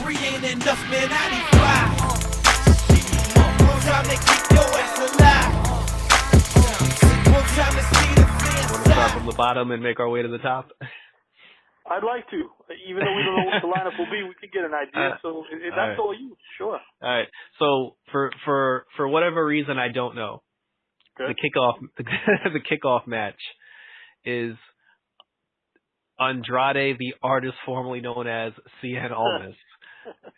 3 ain't enough, man, I need 5. One time to keep your ass alive. One time to see the fans. Want to start from the bottom and make our way to the top? I'd like to. Even though we don't know what the lineup will be, we can get an idea. So that's all you. Sure. All right. So for whatever reason I don't know, Okay. the kickoff match is Andrade, the artist formerly known as Cien Almas,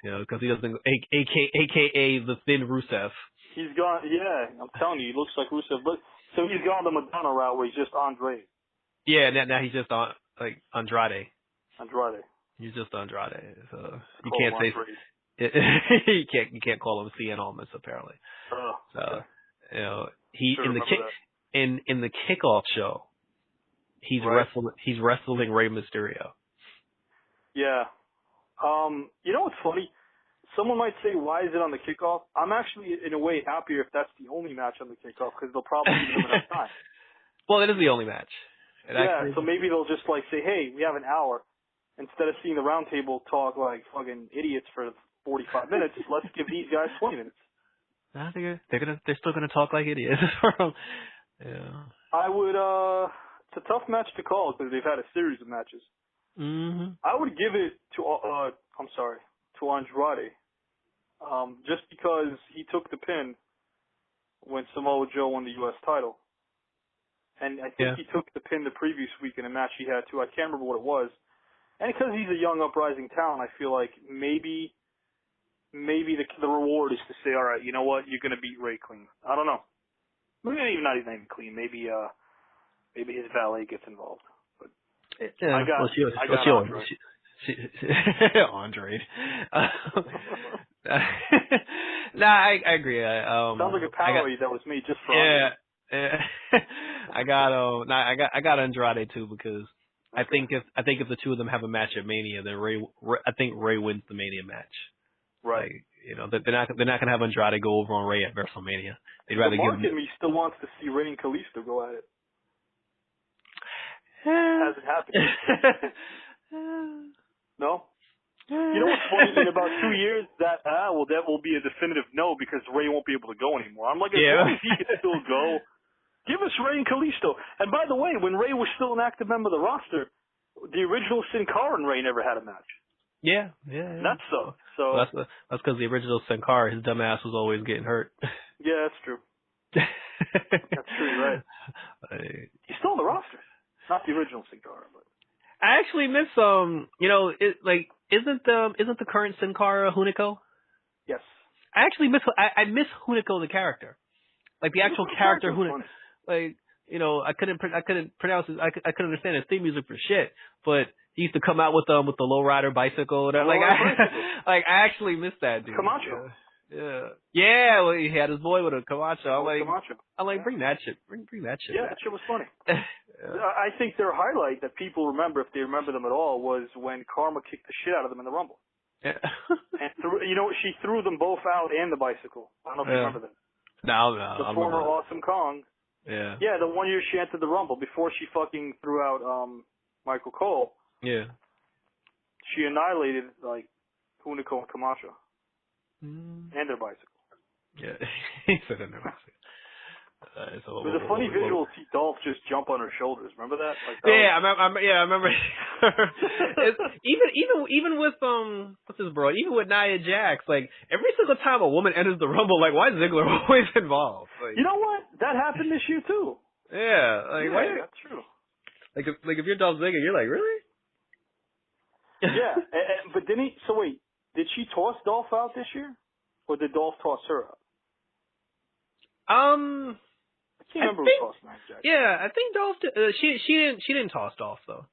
because he doesn't, aka the Thin Rusev. He's gone. Yeah, I'm telling you, he looks like Rusev. But so he's gone the Madonna route where he's just Andre. Yeah, now he's just on Andrade. Andrade. He's just Andrade. So you Call can't him say Andrade. you can't call him Cien Almas apparently. Oh, So okay. he Sure, in the kickoff show, he's wrestling Rey Mysterio. Yeah. You know what's funny? Someone might say, why is it on the kickoff? I'm actually, in a way, happier if that's the only match on the kickoff because they'll probably give them enough time. Well, it is the only match. So maybe they'll just say, hey, we have an hour. Instead of seeing the round table talk like fucking idiots for 45 minutes, let's give these guys 20 minutes. I think they're still gonna talk like idiots. Yeah. I would. It's a tough match to call because they've had a series of matches. Mm-hmm. I would give it to to Andrade, just because he took the pin when Samoa Joe won the U.S. title, and I think he took the pin the previous week in a match he had too. I can't remember what it was, and because he's a young uprising talent, I feel like maybe the reward is to say, all right, you know what, you're gonna beat Ray clean. I don't know. Maybe not even clean. Maybe his valet gets involved. But I got Andre. Andre. I agree. Sounds like a parody that was made just for Andre. Yeah. I got Andrade too because I think if the two of them have a match at Mania, then I think Ray wins the Mania match. Right. They're not gonna have Andrade go over on Ray at WrestleMania. They'd rather Mark give him. And me still wants to see Ray and Kalisto go at it. Hasn't happened. No. You know what's funny? In about 2 years, that will be a definitive no because Ray won't be able to go anymore. I'm like, as long as he can still go, give us Ray and Kalisto. And by the way, when Ray was still an active member of the roster, the original Sin Cara and Ray never had a match. Yeah. That's so. Well, that's because the original Sin Cara, his dumb ass was always getting hurt. Yeah, that's true. That's true, you're right. He's still on the roster. Not the original Sin Cara, but I actually miss isn't the current Sin Cara Hunico? Yes. I actually miss Hunico the character, like the actual character Hunico. I couldn't pronounce his, I couldn't understand his theme music for shit, but he used to come out with the lowrider bicycle. I actually miss that dude. Camacho. Yeah. Well, he had his boy with a Camacho. I'm like, bring that shit. Bring that shit. Yeah, that shit was funny. I think their highlight that people remember, if they remember them at all, was when Karma kicked the shit out of them in the Rumble. Yeah. And she threw them both out and the bicycle. I don't know if you remember that. No. The former Awesome Kong. Yeah. Yeah, the 1 year she entered the Rumble before she fucking threw out Michael Cole. Yeah. She annihilated Hunico and Camacho. And their bicycle. Yeah. He said and their bicycle. It was a funny visual to see Dolph just jump on her shoulders. Remember that? I remember. even with what's his bro? Even with Nia Jax, every single time a woman enters the Rumble, why is Ziggler always involved? You know what? That happened this year too. Yeah, why? That's true. If you're Dolph Ziggler, you're like, really? Yeah, but didn't he? So wait, did she toss Dolph out this year, or did Dolph toss her out? I can't remember who tossed Nia Jax. Yeah, I think Dolph. She didn't toss Dolph though.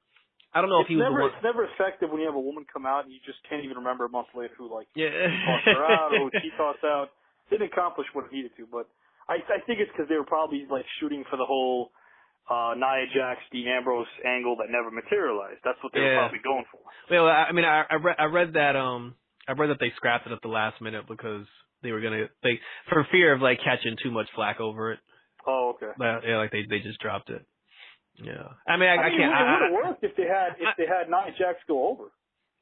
I don't know if he was the one. It's never effective when you have a woman come out and you just can't even remember a month later who tossed her out or who she tossed out. Didn't accomplish what it needed to, but I think it's because they were probably shooting for the whole Nia Jax, Dean Ambrose angle that never materialized. That's what they were probably going for. Well, I mean, I read that they scrapped it at the last minute because they were for fear of catching too much flack over it. Oh, okay. They just dropped it. Yeah. I mean, I can't. It would have worked if they had Nia Jax go over.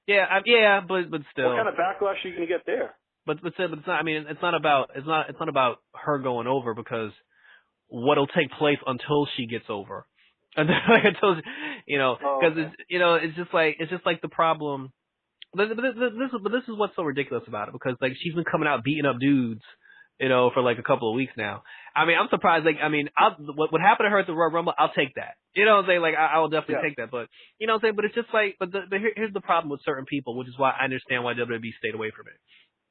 Yeah, but still. What kind of backlash are you going to get there? But it's not. I mean, it's not about her going over, because what'll take place until she gets over, and like I told you, because it's just like the problem. But this is what's so ridiculous about it, because like she's been coming out beating up dudes, for like a couple of weeks now. I mean, I'm surprised. Like, I mean, what happened to her at the Royal Rumble, I'll take that. You know what I'm saying? Like, I will definitely take that. But you know what I'm saying? But it's just like, but here's the problem with certain people, which is why I understand why WWE stayed away from it.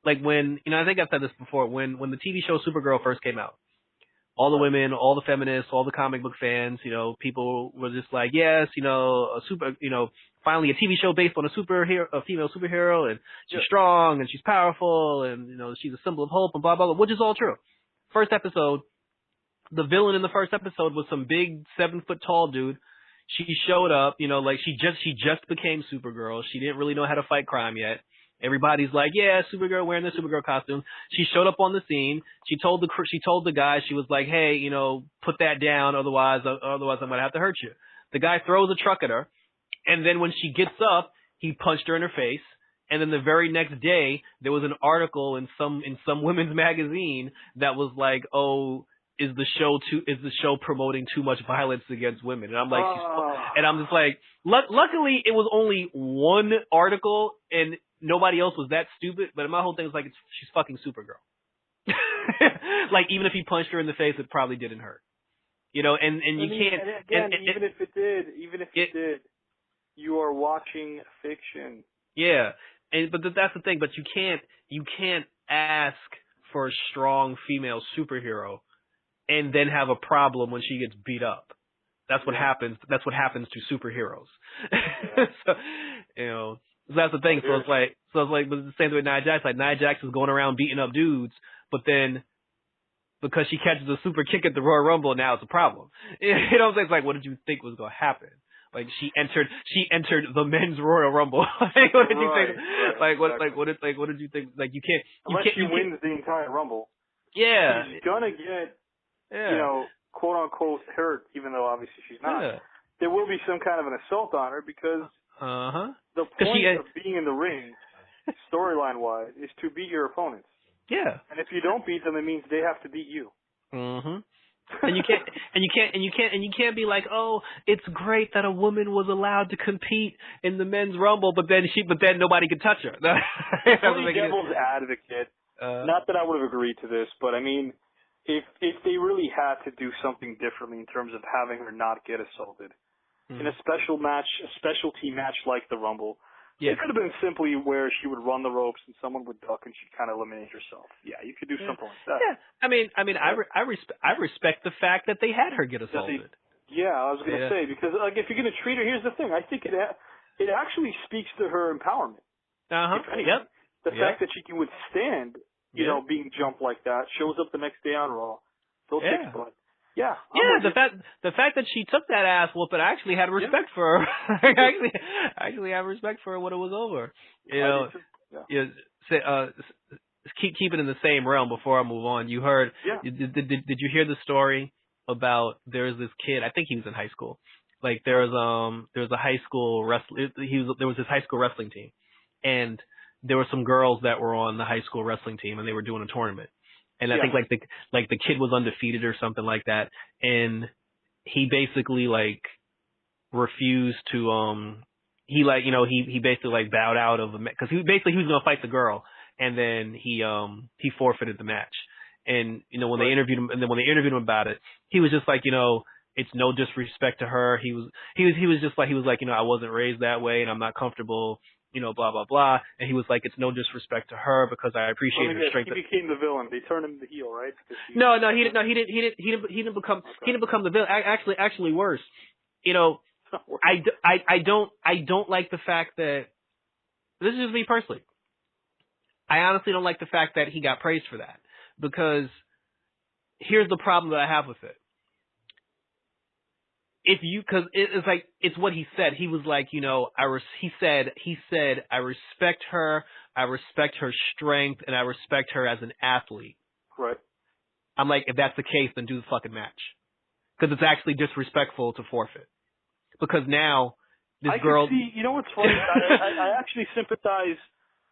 Like when, I think I've said this before, when the TV show Supergirl first came out, all the women, all the feminists, all the comic book fans, people were just like, yes, finally a TV show based on a female superhero, and she's strong and she's powerful, and she's a symbol of hope, and blah blah blah, which is all true. First episode, the villain in the first episode was some big 7-foot tall dude. She showed up, like she just became Supergirl. She didn't really know how to fight crime yet. Everybody's like, yeah, Supergirl wearing the Supergirl costume. She showed up on the scene. She told the guy, she was like, hey, put that down, otherwise I'm gonna have to hurt you. The guy throws a truck at her, and then when she gets up, he punched her in her face. And then the very next day, there was an article in some women's magazine that was like, oh, is the show promoting too much violence against women? And I'm like, and I'm just like, luckily it was only one article and nobody else was that stupid. But my whole thing was like, she's fucking Supergirl. Like, even if he punched her in the face, it probably didn't hurt. And you can't. And even if it did, you are watching fiction. Yeah, but that's the thing. But you can't ask for a strong female superhero and then have a problem when she gets beat up. That's what happens. That's what happens to superheroes. So, that's the thing. So it's like, but the same thing with Nia Jax. Like, Nia Jax is going around beating up dudes, but then because she catches a super kick at the Royal Rumble, now it's a problem. It's like, what did you think was going to happen? Like, she entered the men's Royal Rumble. Like, what did you think? What did you think? Like, you can't. Unless she wins the entire Rumble. Yeah. She's gonna get, quote unquote hurt, even though obviously she's not. Yeah. There will be some kind of an assault on her because the point of being in the ring, storyline wise, is to beat your opponents. Yeah. And if you don't beat them, it means they have to beat you. Mm-hmm. And you can't be like, oh, it's great that a woman was allowed to compete in the men's Rumble, but then nobody could touch her. Devil's advocate. Not that I would have agreed to this, but I mean, if they really had to do something differently in terms of having her not get assaulted in a specialty match like the Rumble, it could have been simply where she would run the ropes and someone would duck and she'd kind of eliminate herself. Yeah, you could do something like that. Yeah, I mean, I respect the fact that they had her get assaulted. I was going to say, because like if you're going to treat her, here's the thing. I think it actually speaks to her empowerment. The fact that she can withstand, being jumped like that, shows up the next day on Raw, still takes blood. Yeah. The fact that she took that ass whooping, I actually had respect for her. I actually had respect for her when it was over. Keep it in the same realm before I move on. You heard? Yeah. Did you hear the story about there's this kid? I think he was in high school. Like there was a high school there was this high school wrestling team, and there were some girls that were on the high school wrestling team, and they were doing a tournament. And I think the kid was undefeated or something like that, and he basically refused to he basically bowed out of the because he was gonna fight the girl, and then he forfeited the match. And when they interviewed him about it, he was just like, it's no disrespect to her. He was just like I wasn't raised that way, and I'm not comfortable. Blah, blah, blah. And he was like, it's no disrespect to her because I appreciate her strength. He became the villain. They turned him the heel, right? No, he didn't become the villain. Actually worse. I don't like the fact that, this is just me personally. I honestly don't like the fact that he got praised for that, because here's the problem that I have with it. Because it's like, it's what he said. He was like, he said, I respect her strength, and I respect her as an athlete. Right. I'm like, if that's the case, then do the fucking match. Because it's actually disrespectful to forfeit. Because now this girl. Could see, you know what's funny? I actually sympathize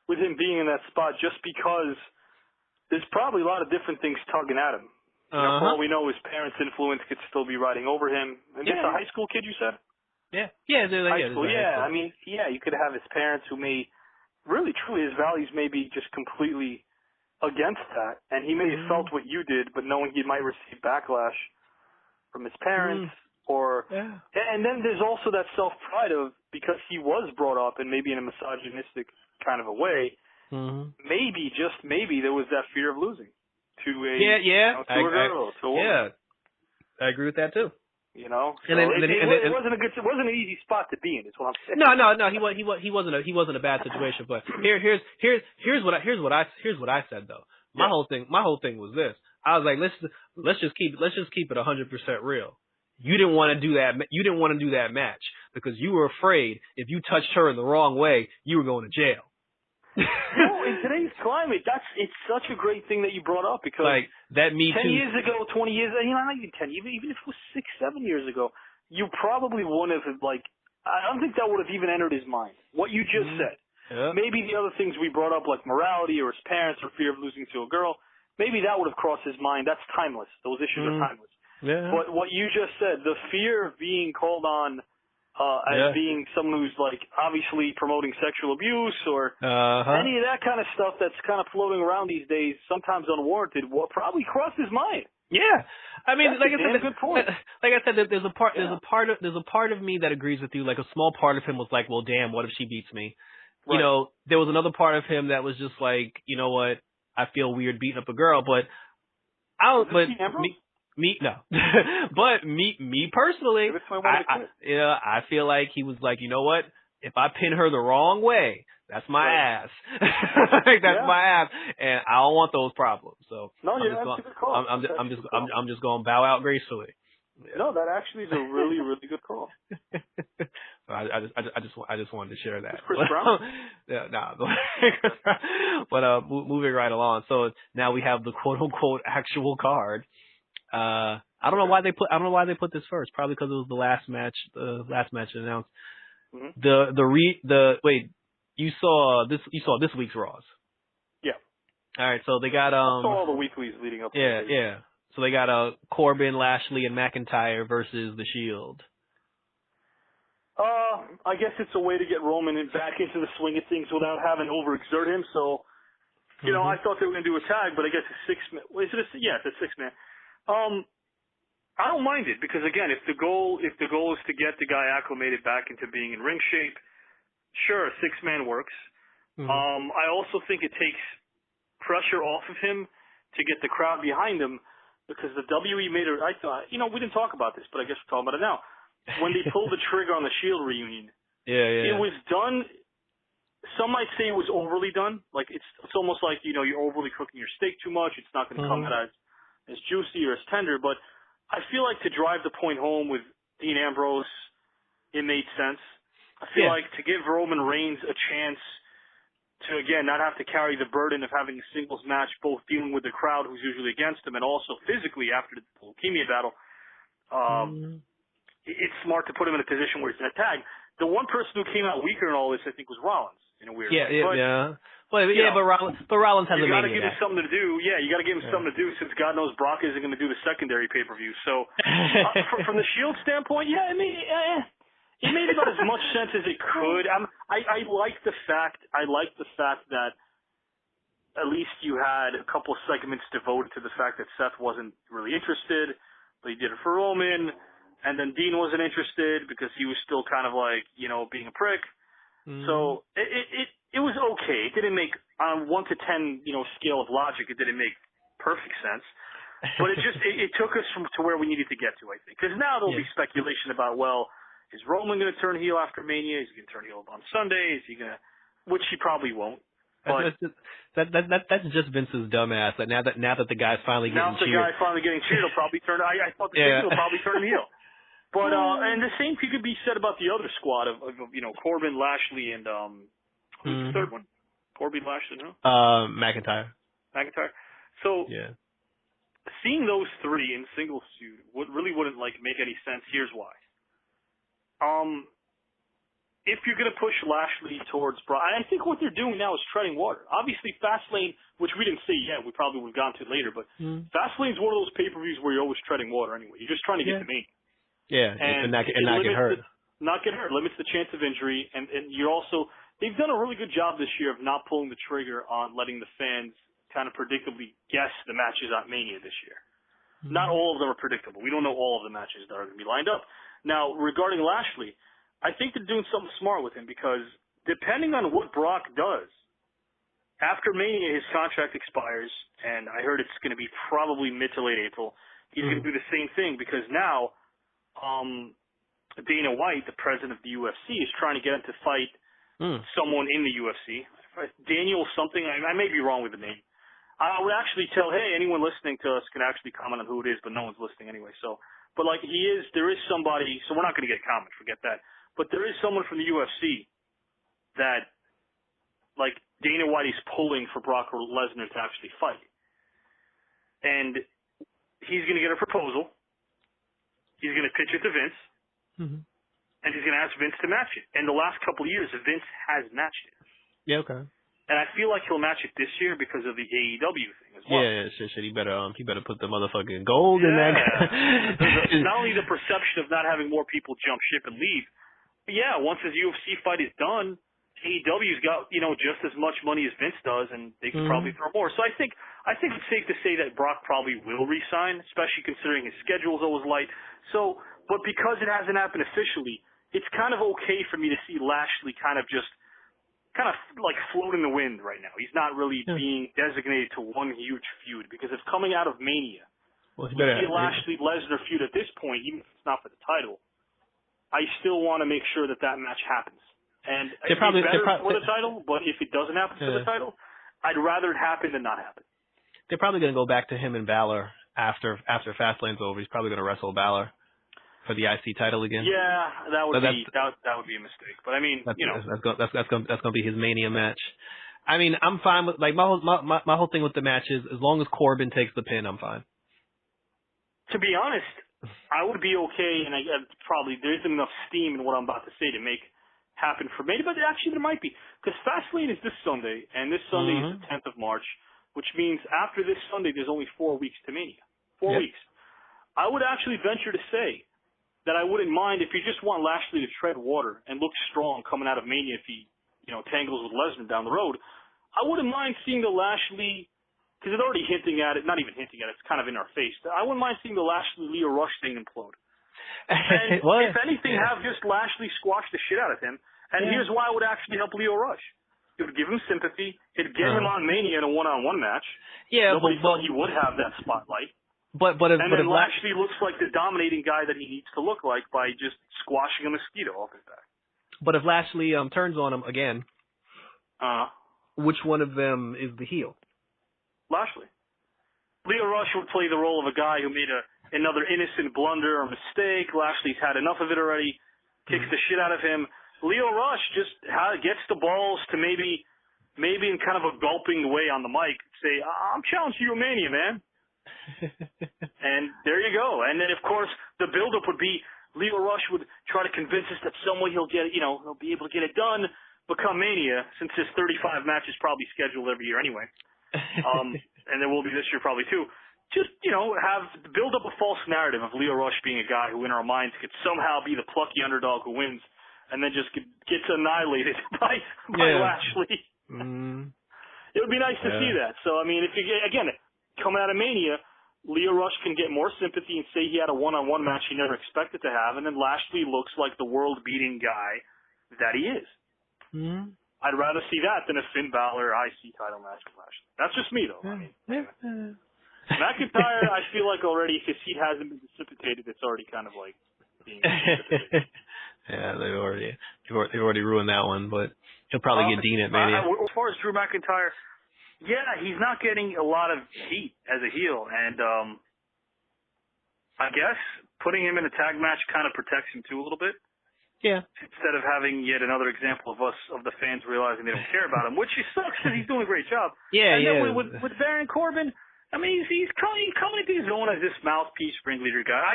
with him being in that spot just because there's probably a lot of different things tugging at him. You know, for all we know, his parents' influence could still be riding over him. And this is a high school kid, you said? Yeah. High school, yeah. I mean, you could have his parents who may really, truly, his values may be just completely against that. And he may have felt what you did, but knowing he might receive backlash from his parents and then there's also that self-pride of, because he was brought up and maybe in a misogynistic kind of a way, maybe, just maybe, there was that fear of losing to a, to a girl, to a woman. Yeah, I agree with that too. You know, so it wasn't an easy spot to be in. Is what I'm saying. No, he wasn't a bad situation. But here's what I said though. My whole thing was this. I was like, let's just keep it 100% real. You didn't want to do that. You didn't want to do that match because you were afraid if you touched her in the wrong way, you were going to jail. In today's climate, it's such a great thing that you brought up because like that 10 years ago, 20 years, not even 10, even if it was 6, 7 years ago, you probably wouldn't have, like, I don't think that would have even entered his mind. What you just said. Yeah. Maybe the other things we brought up, like morality or his parents or fear of losing to a girl, maybe that would have crossed his mind. That's timeless. Those issues are timeless. Yeah. But what you just said, the fear of being called on as being someone who's, like, obviously promoting sexual abuse or any of that kind of stuff that's kind of floating around these days, sometimes unwarranted, what probably crossed his mind. Yeah, I mean, that's a good point. Like I said, there's a part of me that agrees with you. Like a small part of him was like, well, damn, what if she beats me? Right. You know, there was another part of him that was just like, you know what, I feel weird beating up a girl, but I don't. But me no, but me personally, I feel like he was like, you know what, if I pin her the wrong way, that's my ass. Like, that's my ass, and I don't want those problems. So I'm just going to bow out gracefully. Yeah. No, that actually is a really, really good call. I just wanted to share that. Chris Brown? Yeah, nah. But moving right along. So now we have the quote unquote actual card. I don't know why they put this first. Probably because it was the last match announced. You saw this week's Raws. Yeah. All right, so they got I saw all the weeklies leading up to it. Yeah. So they got Corbin, Lashley, and McIntyre versus The Shield. I guess it's a way to get Roman back into the swing of things without having to overexert him. So, you know, I thought they were going to do a tag, but I guess it's 6 man. It's a 6-man. I don't mind it because, again, if the goal is to get the guy acclimated back into being in ring shape, sure, a 6-man works. I also think it takes pressure off of him to get the crowd behind him. Because the WWE made it, I thought, you know, we didn't talk about this, but I guess we're talking about it now. When they pulled the trigger on the Shield reunion, it was done. Some might say it was overly done. Like it's almost like, you know, you're overly cooking your steak too much. It's not going to come out as juicy or as tender. But I feel like to drive the point home with Dean Ambrose, it made sense. I feel like to give Roman Reigns a chance to, again, not have to carry the burden of having a singles match, both dealing with the crowd who's usually against him and also physically after the leukemia battle. It's smart to put him in a position where he's in a tag. The one person who came out weaker in all this, I think, was Rollins in a weird way. But Rollins has a you got to give him something to do. Yeah, you got to give him something to do since God knows Brock isn't going to do the secondary pay-per-view. So from the Shield standpoint, it made about as much sense as it could. I like the fact that at least you had a couple segments devoted to the fact that Seth wasn't really interested, but he did it for Roman, and then Dean wasn't interested because he was still kind of like, you know, being a prick. So it was okay. It didn't make, on 1 to 10, you know, scale of logic, it didn't make perfect sense. But it took us to where we needed to get to, I think. Because now there'll be speculation about, well, is Roman going to turn heel after Mania? Is he going to turn heel on Sunday? Is he going to, which he probably won't. But that's just Vince's dumbass. That now that the guy's finally getting cheered. Now the guy finally getting cheered, he'll probably turn. I thought the same will probably turn him heel. But and the same could be said about the other squad of you know, Corbin, Lashley, and who's the third one? Corbin, Lashley, no? McIntyre. So seeing those three in singles feud really wouldn't make any sense. Here's why. if you're going to push Lashley towards Brock, I think what they're doing now is treading water. Obviously, Fastlane, which we didn't see yet, we probably would have gone to later, but Fastlane's one of those pay-per-views where you're always treading water anyway. You're just trying to get to me. Yeah, and not get hurt. Not get hurt. Limits the chance of injury, and you're also, they've done a really good job this year of not pulling the trigger on letting the fans kind of predictably guess the matches at Mania this year. Not all of them are predictable. We don't know all of the matches that are going to be lined up. Now, regarding Lashley, I think they're doing something smart with him because depending on what Brock does, after Mania his contract expires, and I heard it's going to be probably mid to late April, he's going to do the same thing because now Dana White, the president of the UFC, is trying to get him to fight someone in the UFC. Daniel something, I may be wrong with the name. I would actually tell, hey, anyone listening to us can actually comment on who it is, but no one's listening anyway. So, but like there is somebody, so we're not going to get a comment, forget that. But there is someone from the UFC that, like, Dana White is pulling for Brock Lesnar to actually fight. And he's going to get a proposal. He's going to pitch it to Vince. And he's going to ask Vince to match it. And the last couple of years, Vince has matched it. Yeah, okay. And I feel like he'll match it this year because of the AEW thing as well. Yeah, shit. He better put the motherfucking gold in that. Not only the perception of not having more people jump ship and leave, but yeah, once his UFC fight is done, AEW's got, just as much money as Vince does, and they can probably throw more. So I think it's safe to say that Brock probably will resign, especially considering his schedule is always light. So, but because it hasn't happened officially, it's kind of okay for me to see Lashley kind of like float in the wind right now. He's not really being designated to one huge feud because if coming out of Mania, you see a Lashley-Lesnar feud at this point, even if it's not for the title, I still want to make sure that match happens. And it's better for the title, but if it doesn't happen for the title, I'd rather it happen than not happen. They're probably going to go back to him and Balor after Fastlane's over. He's probably going to wrestle Balor for the IC title again. Yeah, that would be a mistake. But I mean, that's going to be his Mania match. I mean, I'm fine with my whole thing with the match is as long as Corbin takes the pin, I'm fine. To be honest, I would be okay, and probably there isn't enough steam in what I'm about to say to make happen for Mania, but actually there might be, because Fastlane is this Sunday, and this Sunday is the 10th of March, which means after this Sunday there's only 4 weeks to Mania. 4 weeks. I would actually venture to say that I wouldn't mind if you just want Lashley to tread water and look strong coming out of Mania if he, tangles with Lesnar down the road. I wouldn't mind seeing the Lashley, because it's already hinting at it, not even hinting at it, it's kind of in our face. I wouldn't mind seeing the Lashley-Leo Rush thing implode. And if anything, have just Lashley squash the shit out of him. And here's why it would actually help Leo Rush. It would give him sympathy. It'd get him on Mania in a one-on-one match. Yeah, nobody thought he would have that spotlight. Then Lashley looks like the dominating guy that he needs to look like by just squashing a mosquito off his back. But if Lashley turns on him again, which one of them is the heel? Lashley. Leo Rush would play the role of a guy who made another innocent blunder or mistake. Lashley's had enough of it already, kicks the shit out of him. Leo Rush just gets the balls to maybe in kind of a gulping way on the mic say, I'm challenging you to Mania, man. And there you go. And then, of course, the build-up would be Leo Rush would try to convince us that some way he'll be able to get it done, become Mania, since his 35 matches probably scheduled every year anyway. And there will be this year probably too. Just, build up a false narrative of Leo Rush being a guy who in our minds could somehow be the plucky underdog who wins and then just gets annihilated by Lashley. It would be nice to see that. So, I mean, if you again, coming out of Mania, Leo Rush can get more sympathy and say he had a one-on-one match he never expected to have, and then Lashley looks like the world-beating guy that he is. I'd rather see that than a Finn Balor IC title match with Lashley. That's just me, though. I mean, McIntyre, I feel like already, if his heat hasn't been dissipated, it's already kind of like being dissipated. Yeah, they've already ruined that one, but he'll probably get Dean at Mania. As far as Drew McIntyre, he's not getting a lot of heat as a heel, and I guess putting him in a tag match kind of protects him too a little bit. Yeah. Instead of having yet another example of the fans realizing they don't care about him, which sucks because he's doing a great job. Yeah, and then with Baron Corbin, I mean, he's coming into his own as this mouthpiece ringleader guy.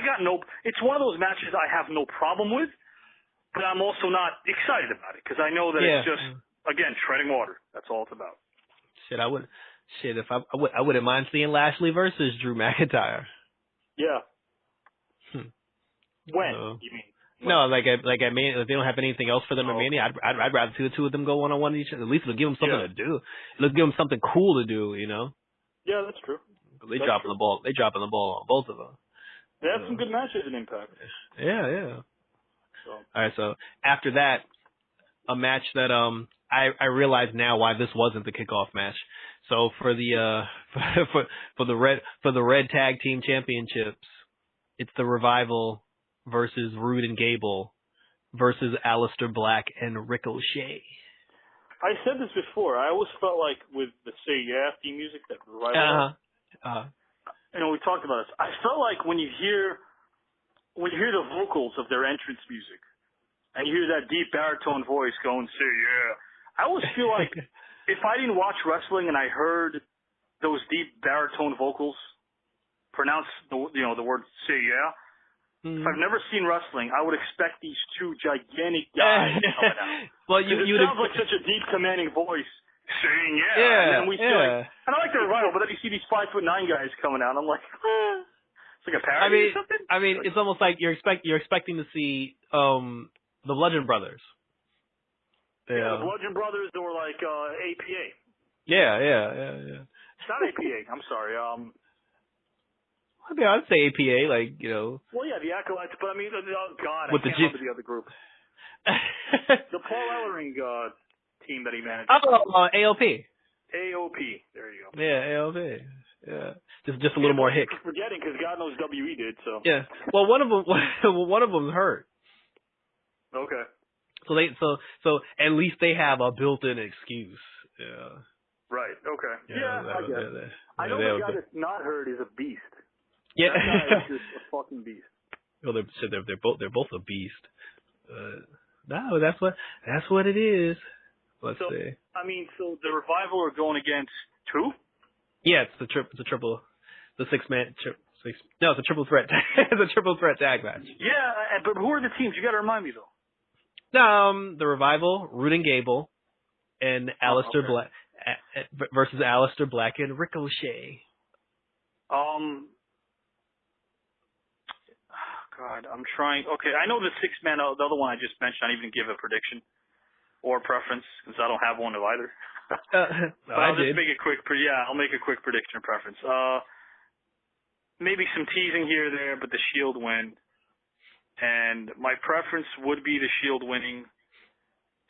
It's one of those matches I have no problem with. but I'm also not excited about it because I know that it's just, again, treading water. That's all it's about. Shit, if I wouldn't mind seeing Lashley versus Drew McIntyre. Yeah. When? You mean? When? No, like I mean, if they don't have anything else for them in Mania, I'd rather see the two of them go one-on-one with each other. At least it'll give them something to do. It'll give them something cool to do, you know? Yeah, that's true. They dropping the ball. They dropping the ball on both of them. They had some good matches in Impact. Yeah. So. All right, so after that, a match that I realize now why this wasn't the kickoff match. So for the for the red tag team championships, it's the Revival versus Rude and Gable versus Aleister Black and Ricochet. I said this before. I always felt like with the Say Yeah theme music that Revival. You know, we talked about this. I felt like when you hear the vocals of their entrance music, and you hear that deep baritone voice going, "Say yeah," I always feel like if I didn't watch wrestling and I heard those deep baritone vocals pronounce the word "say yeah," if I've never seen wrestling, I would expect these two gigantic guys coming out. Well, it sounds like such a deep, commanding voice saying yeah. And then we see and I like the Revival, but then you see these 5'9" guys coming out, and I'm like, it's like a parody or something. I mean, it's almost like you're expecting to see the Bludgeon Brothers. Yeah, the Bludgeon Brothers, or like APA. Yeah. It's not APA. I'm sorry. I mean, I'd say APA, like, you know. Well, yeah, the Acolytes, but I mean, oh God, with I can't remember the other group. The Paul Ellering team that he managed. Oh, AOP. AOP. There you go. Yeah, AOP. Yeah, just a little more hick. Forgetting because God knows WE did so. Yeah. Well, one of them's hurt. Okay. So at least they have a built-in excuse. Yeah. Right. Okay. Yeah, I guess. I know the guy that's not hurt is a beast. Yeah. That guy is just a fucking beast. Well, they're both a beast. No, that's what it is. Let's see. I mean, so the Revival are going against two? Yeah, it's a triple, the it's a triple threat. It's a triple threat tag match. Yeah, but who are the teams? You got to remind me though. The Revival, Rude and Gable, and Aleister Black versus Aleister Black and Ricochet. God, I'm trying. Okay, I know the 6-man, the other one I just mentioned. I didn't even give a prediction or preference because I don't have one of either. But I'll just make it quick. I'll make a quick prediction or preference. Maybe some teasing here or there, but the Shield win. And my preference would be the Shield winning,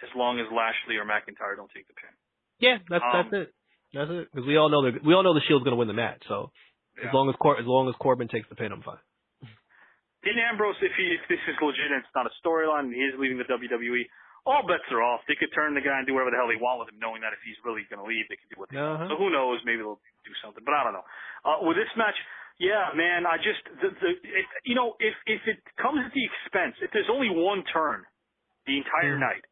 as long as Lashley or McIntyre don't take the pin. Yeah, that's it. That's it. Because we all know the Shield's going to win the match. So as long as Corbin takes the pin, I'm fine. Dean Ambrose, if this is legit and it's not a storyline and he is leaving the WWE, all bets are off. They could turn the guy and do whatever the hell they want with him, knowing that if he's really going to leave, they can do what they want. So who knows? Maybe they'll do something, but I don't know. With this match, yeah, man, I just if it comes at the expense, if there's only one turn the entire night,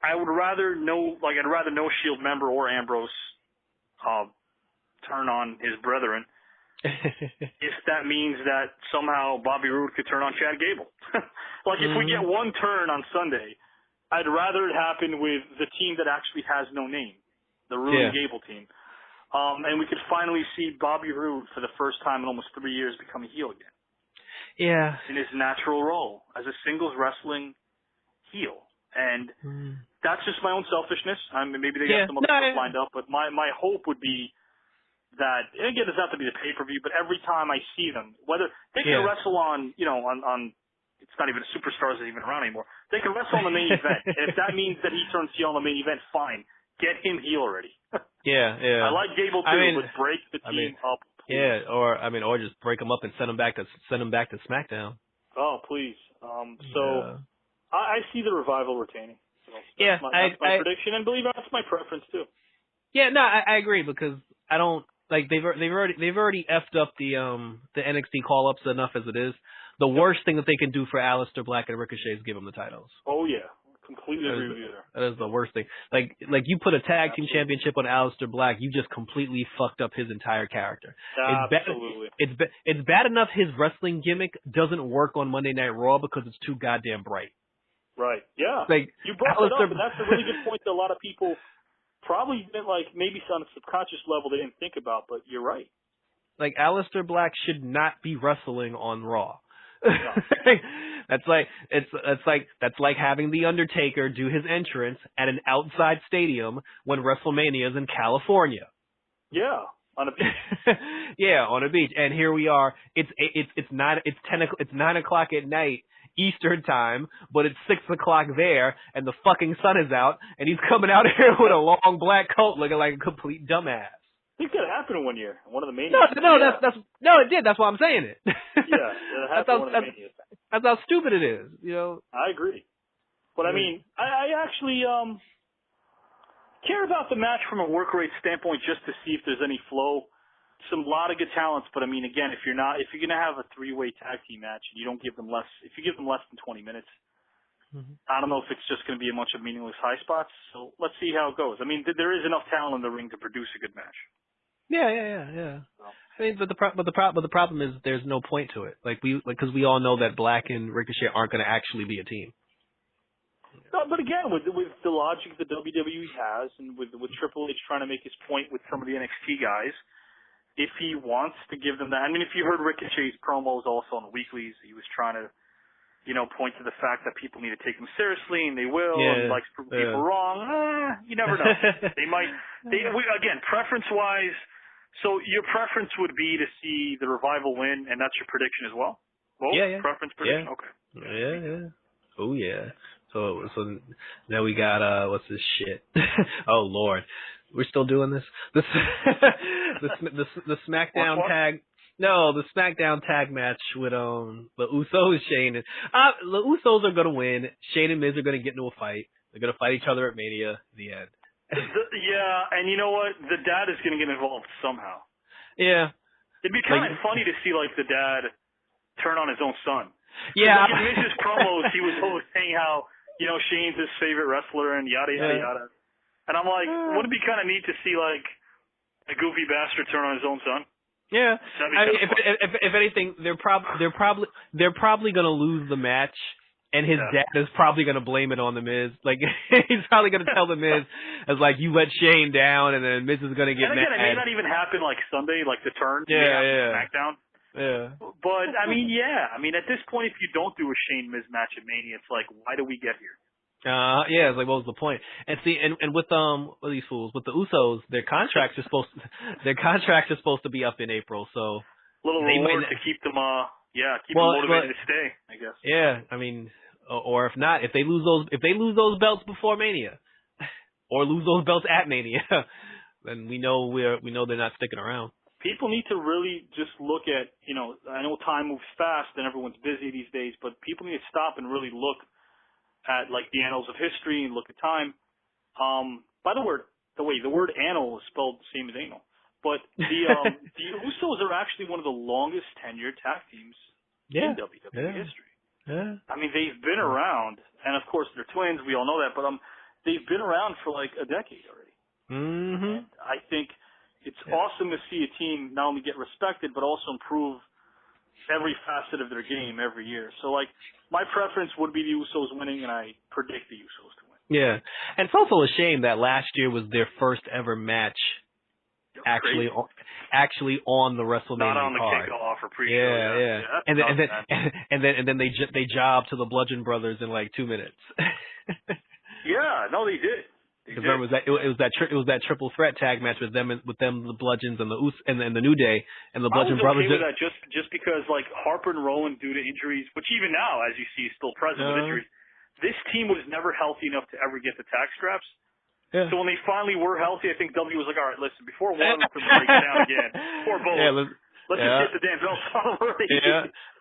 I'd rather no Shield member or Ambrose turn on his brethren. If that means that somehow Bobby Roode could turn on Chad Gable. Like if we get one turn on Sunday, I'd rather it happen with the team that actually has no name, the Roode and Gable team. And we could finally see Bobby Roode for the first time in almost 3 years become a heel again. Yeah. In his natural role as a singles wrestling heel. And that's just my own selfishness. I mean, maybe they got some other stuff lined up, but my hope would be that, and again, it doesn't have to be the pay-per-view, but every time I see them, whether they can wrestle on, it's not even a Superstars that's even around anymore. They can wrestle on the main event. And if that means that he turns heel on the main event, fine. Get him heel already. I like Gable too, but break the team up. Please. Yeah, or just break him up and send him back to SmackDown. Oh, please. I see the Revival retaining. So that's my prediction, and believe that's my preference too. Yeah, no, I agree because I don't. Like they've already effed up the NXT call-ups enough as it is. The worst thing that they can do for Aleister Black and Ricochet is give them the titles. Oh yeah, completely agree with you there. That is the worst thing. Like you put a tag team championship on Aleister Black, you just completely fucked up his entire character. Absolutely. It's bad enough his wrestling gimmick doesn't work on Monday Night Raw because it's too goddamn bright. Right. Yeah. Like You brought it up, Aleister, and that's a really good point that a lot of people probably didn't, like, maybe on a subconscious level they didn't think about, but you're right. like Aleister Black should not be wrestling on Raw. No. That's like having the Undertaker do his entrance at an outside stadium when WrestleMania is in California. Yeah, on a beach. Yeah, on a beach. And here we are. It's 9 o'clock at night Eastern time, but it's 6 o'clock there, and the fucking sun is out, and he's coming out here with a long black coat, looking like a complete dumbass. I think that happened one year. One of the Mania. No, it did. That's why I'm saying it. Yeah, it happened one of the Mania. That's how stupid it is, you know. I agree. But I mean, I actually care about the match from a work rate standpoint, just to see if there's any flow. A lot of good talents, but I mean, again, if you're gonna have a 3-way tag team match and you don't give them less than 20 minutes, I don't know if it's just gonna be a bunch of meaningless high spots. So let's see how it goes. I mean, there is enough talent in the ring to produce a good match. Yeah. So. I mean, but the problem is there's no point to it. Because we all know that Black and Ricochet aren't gonna actually be a team. No, but again, with the logic that WWE has, and with Triple H trying to make his point with some of the NXT guys. If he wants to give them that, I mean, if you heard Ricochet's promos also on the weeklies, he was trying to, point to the fact that people need to take him seriously, and they will, and likes to prove people wrong. You never know. Again, preference-wise, so your preference would be to see the Revival win, and that's your prediction as well? Well, yeah. Preference prediction? Yeah. Okay. Yeah. Oh, yeah. So now we got, what's this shit? Oh, Lord. We're still doing this. The SmackDown tag. No, the SmackDown tag match with the Usos, Shane. The Usos are gonna win. Shane and Miz are gonna get into a fight. They're gonna fight each other at Mania. The end. And you know what? The dad is gonna get involved somehow. Yeah. It'd be kind of funny to see the dad turn on his own son. Yeah. In Miz's promos, he was always saying how Shane's his favorite wrestler and yada yada yada. And I'm like, wouldn't it be kind of neat to see a goofy bastard turn on his own son? Yeah. I mean, if anything, they're probably gonna lose the match, and his dad is probably gonna blame it on the Miz. He's probably gonna tell the Miz as you let Shane down, and then Miz is gonna get mad. And again, it may not even happen Sunday, the turn. SmackDown. Yeah. But I mean, at this point, if you don't do a Shane Miz match at Mania, it's why do we get here? It's what was the point? And see, and with what are these fools? With the Usos, their contracts are supposed to be up in April, so a little reward to keep them keep them motivated to stay, I guess. Yeah, I mean, or if not, if they lose those belts before Mania, or lose those belts at Mania, then we know they're not sticking around. People need to really just look at, I know time moves fast and everyone's busy these days, but people need to stop and really look at the annals of history and look at time. By the way, the word annal is spelled the same as anal. But the Usos are actually one of the longest tenured tag teams in WWE history. Yeah. I mean, they've been around, and of course they're twins. We all know that, but they've been around for a decade already. Mm-hmm. And I think it's awesome to see a team not only get respected but also improve every facet of their game every year. So, my preference would be the Usos winning, and I predict the Usos to win. Yeah. And it's also a shame that last year was their first ever match actually on the WrestleMania Not on the card. kickoff or pre-show. Yeah. And then they jobbed to the Bludgeon Brothers in 2 minutes. Yeah, no, they did. Remember, it was that triple threat tag match with them, the Bludgeons and the New Day and the Bludgeon Brothers. I was okay with that just because Harper and Rowan, due to injuries, which even now, as you see, is still present with injuries. This team was never healthy enough to ever get the tag straps. Yeah. So when they finally were healthy, I think W was like, all right, listen, before one of them can break down again, before both, let's just get the damn belts on already.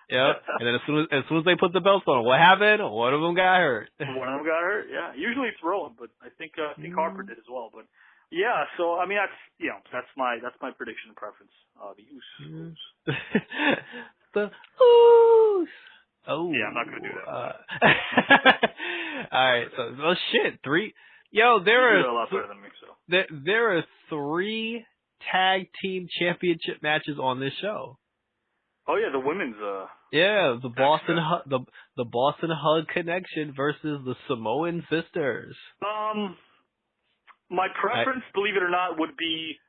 Yeah. And then as soon as they put the belts on, what happened? One of them got hurt. One of them got hurt. Yeah. Usually it's Rowan, but I think Harper did as well. But yeah, so I mean that's my prediction and preference. The Usos. The Oos. Oh. Yeah, I'm not gonna do that. All right. So shit. 3. Yo, there are a lot better than me. So there are 3 tag team championship matches on this show. Oh yeah, the women's. Yeah, the Boston Hug Connection versus the Samoan Sisters. My preference, believe it or not, would be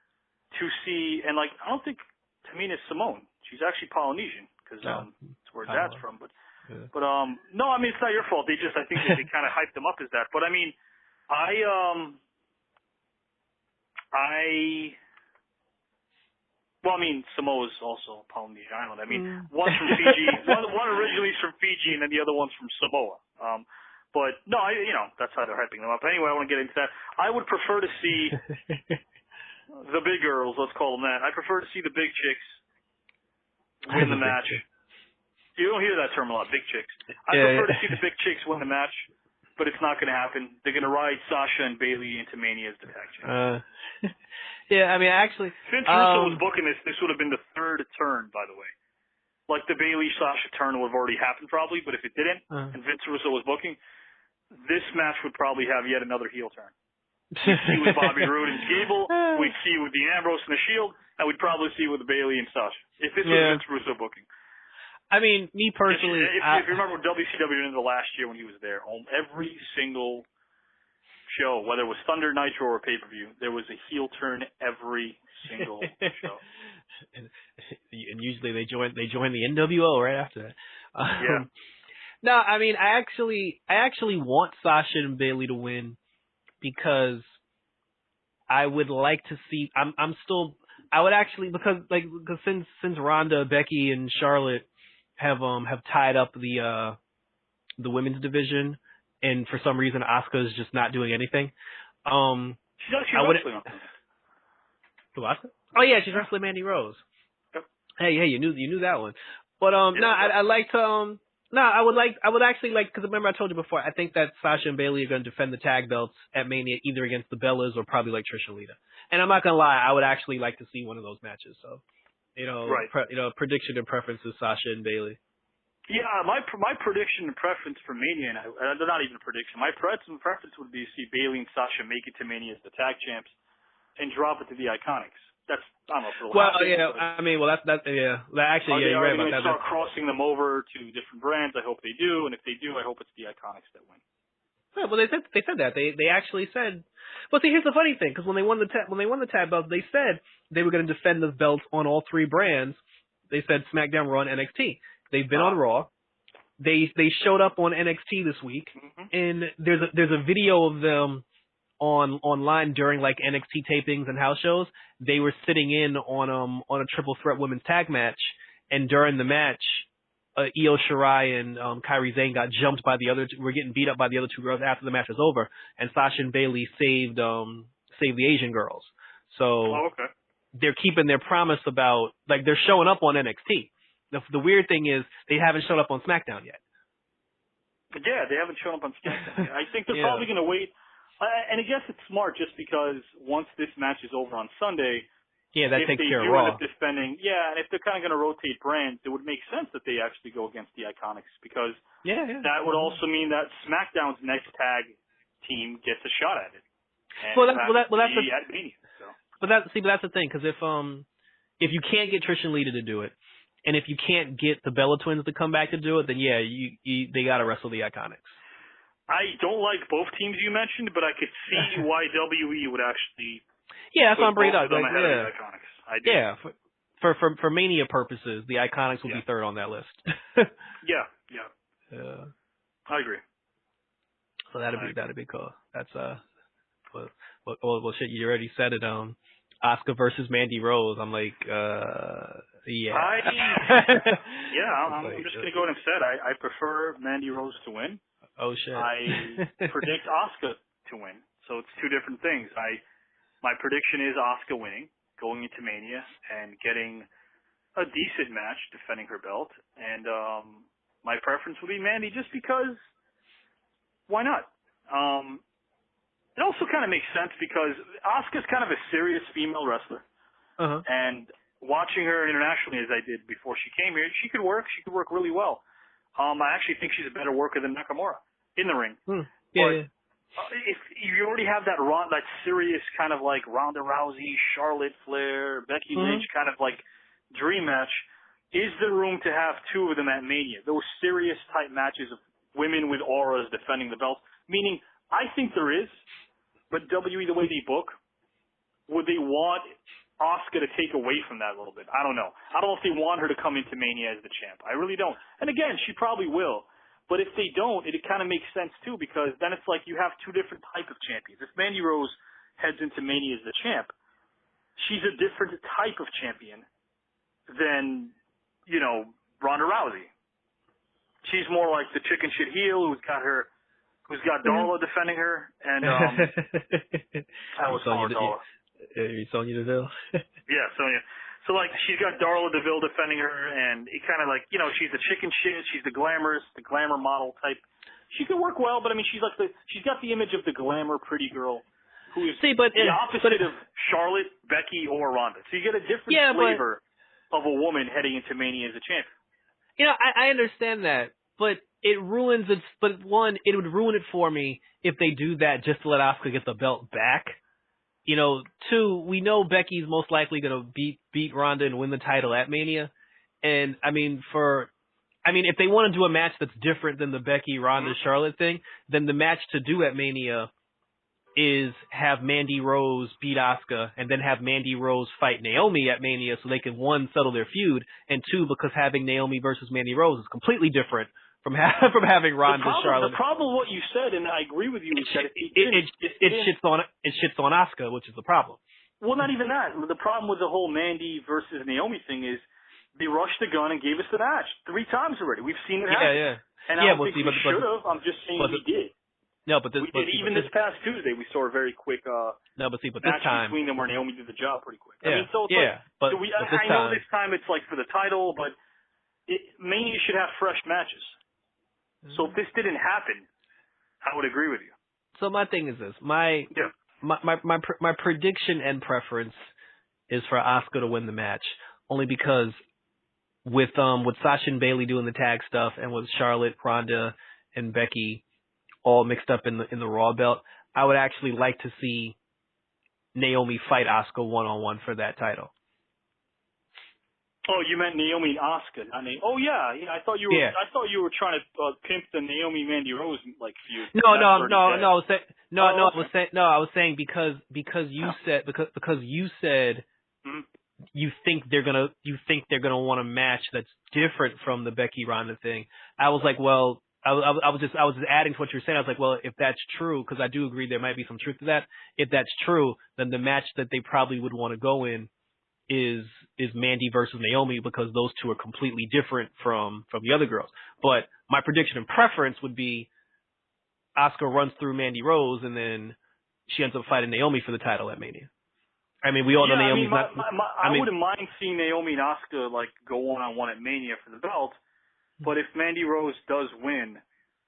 to see, and like, I don't think Tamina's Samoan. She's actually Polynesian, because it's where Dad's from. But no, I mean, it's not your fault. I think they kind of hyped them up as that. But I mean, well, I mean, Samoa's also a Polynesian island. I mean, one's from Fiji, one originally is from Fiji, and then the other one's from Samoa. But no, that's how they're hyping them up. Anyway, I want to get into that. I would prefer to see the big girls, let's call them that. I prefer to see the big chicks win the match. You don't hear that term a lot, big chicks. I prefer to see the big chicks win the match, but it's not going to happen. They're going to ride Sasha and Bayley into Mania as the tag champions. Yeah, I mean, actually, Vince Russo was booking this. This would have been the third turn, by the way. Like the Bayley-Sasha turn would have already happened probably, but if it didn't, and Vince Russo was booking, this match would probably have yet another heel turn. We'd see with Bobby Roode and Gable, we'd see with Dean Ambrose and the Shield, and we'd probably see with Bayley and Sasha. If this was Vince Russo booking. I mean, me personally... If you remember what WCW did in the last year when he was there, every single show, whether it was Thunder, Nitro, or pay-per-view, there was a heel turn every single show. And usually they join the NWO right after that. No, I mean, I actually want Sasha and Bayley to win because I would like to see. I would actually because since Ronda, Becky, and Charlotte have tied up the women's division, and for some reason Asuka is just not doing anything. She's actually wrestling on Sunday. Who, Asuka? Oh yeah, she's wrestling Mandy Rose. Yep. Hey, you knew that one. But I would actually like, because remember I told you before, I think that Sasha and Bayley are going to defend the tag belts at Mania either against the Bellas or probably like Trish and Lita. And I'm not gonna lie, I would actually like to see one of those matches. So, prediction and preference is Sasha and Bayley. Yeah, my prediction and preference for Mania, and they're not even a prediction. My preference would be to see Bayley and Sasha make it to Mania as the tag champs and drop it to the Iconics. That's, I don't know if it'll happen. Actually, you're right about that. Start crossing them over to different brands. I hope they do, and if they do, I hope it's the Iconics that win. Yeah, well, they said that. They actually said. Well, see, here's the funny thing, because when they won the tag belts, they said they were going to defend the belts on all three brands. They said SmackDown, Raw, and NXT. They've been on Raw. They showed up on NXT this week, and there's a video of them online during like NXT tapings and house shows. They were sitting in on a triple threat women's tag match, and during the match, Io Shirai and Kairi Sane got jumped by the other. Were getting beat up by the other two girls after the match was over, and Sasha and Bayley saved the Asian girls. So they're keeping their promise about they're showing up on NXT. The weird thing is they haven't shown up on SmackDown yet. Yeah, they haven't shown up on SmackDown yet. I think they're probably going to wait. And I guess it's smart just because once this match is over on Sunday, that takes care of Raw. And if they're kind of going to rotate brands, it would make sense that they actually go against the Iconics because that would also mean that SmackDown's next tag team gets a shot at it. But that's the thing, because if you can't get Trish and Lita to do it, and if you can't get the Bella Twins to come back to do it, then they got to wrestle the Iconics. I don't like both teams you mentioned, but I could see why WWE would actually. Yeah, that's what I'm bringing up. The Iconics. I do. Yeah, for Mania purposes, the Iconics will be third on that list. Yeah. I agree. So that'd be cool. That's well, shit. You already said it. Asuka versus Mandy Rose. I'm like, yeah. I'm just gonna go ahead and say it. I prefer Mandy Rose to win. Oh shit. I predict Asuka to win. So it's two different things. My prediction is Asuka winning, going into Mania, and getting a decent match, defending her belt. And my preference would be Mandy just because why not? It also kind of makes sense because Asuka's kind of a serious female wrestler. And watching her internationally as I did before she came here, she could work. She could work really well. I actually think she's a better worker than Nakamura in the ring. If you already have that serious kind of like Ronda Rousey, Charlotte Flair, Becky Lynch kind of like dream match, is there room to have two of them at Mania? Those serious type matches of women with auras defending the belts. Meaning, I think there is, but WWE, the way they book, would they want Asuka to take away from that a little bit? I don't know. I don't know if they want her to come into Mania as the champ. I really don't. And again, she probably will. But if they don't, it kind of makes sense too, because then it's like you have two different type of champions. If Mandy Rose heads into Mania as the champ, she's a different type of champion than, you know, Ronda Rousey. She's more like the chicken shit heel who's got Darla defending her, and that was hard, Darla. Sonya Deville. Yeah, Sonya. So like she's got Darla Deville defending her, and it kind of like, you know, she's the chicken shit, she's the glamour model type. She could work well, but I mean, she's got the image of the glamour pretty girl who is the opposite of Charlotte, Becky, or Ronda. So you get a different flavor of a woman heading into Mania as a champion. You know, I understand that, but it ruins it. But one, it would ruin it for me if they do that just to let Asuka get the belt back. You know, two, we know Becky's most likely going to beat Ronda and win the title at Mania. And, I mean, if they want to do a match that's different than the Becky, Ronda, Charlotte thing, then the match to do at Mania is have Mandy Rose beat Asuka and then have Mandy Rose fight Naomi at Mania so they can, one, settle their feud, and two, because having Naomi versus Mandy Rose is completely different from having Ronda Charlotte. The problem with what you said, and I agree with you, is that it shits on Asuka, which is the problem. Well, not even that. The problem with the whole Mandy versus Naomi thing is they rushed the gun and gave us the match 3 times already. We've seen it happen. Yeah. And I don't think we should have. I'm just saying we did. No, but this past Tuesday we saw a very quick this time between them where Naomi did the job pretty quick. Yeah, I mean, so I know this time it's like for the title, but Mania should have fresh matches. So if this didn't happen, I would agree with you. So my thing is this: my prediction and preference is for Asuka to win the match, only because with Sasha and Bayley doing the tag stuff and with Charlotte, Ronda, and Becky all mixed up in the Raw belt, I would actually like to see Naomi fight Asuka 1-on-1 for that title. Oh, you meant Naomi and Asuka. Oh yeah. I thought you were trying to pimp the Naomi Mandy Rose like feud. I was saying because you said you think they're gonna want a match that's different from the Becky Ronda thing. I was like, well, I was just adding to what you were saying. I was like, well, if that's true, because I do agree there might be some truth to that. If that's true, then the match that they probably would want to go in is Mandy versus Naomi, because those two are completely different from the other girls. But my prediction and preference would be Asuka runs through Mandy Rose and then she ends up fighting Naomi for the title at Mania. I mean, we all know Naomi's not. I wouldn't mind seeing Naomi and Asuka like go 1-on-1 at Mania for the belt, but if Mandy Rose does win,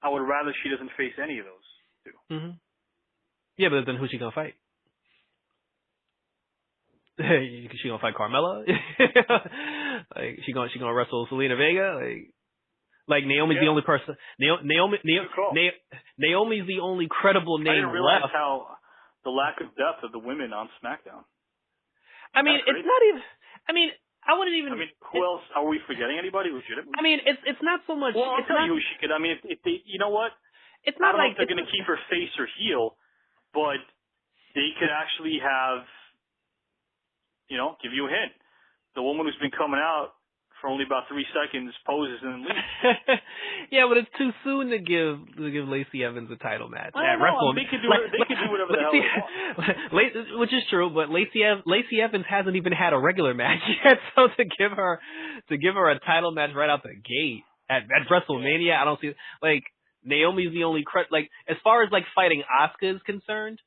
I would rather she doesn't face any of those two. Mm-hmm. Yeah, but then who's she gonna fight? She gonna fight Carmella? Like she gonna wrestle Selena Vega? Like Naomi's the only person. Naomi's the only credible name left. I didn't realize how the lack of depth of the women on SmackDown. I mean, it's not even. I mean, I wouldn't even. I mean, who else? Are we forgetting anybody legitimately? I mean, it's not so much. Well, I'll tell you who she could. I mean, if they, you know what? It's not I don't like know if they're going to keep her face or heel, but they could actually have, give you a hint. The woman who's been coming out for only about 3 seconds poses and then leaves. Yeah, but it's too soon to give Lacey Evans a title match. I don't know. They could do whatever the hell they want. Which is true, but Lacey Evans hasn't even had a regular match yet, so to give her a title match right out the gate at WrestleMania, I don't see Naomi's the only as far as fighting Asuka is concerned.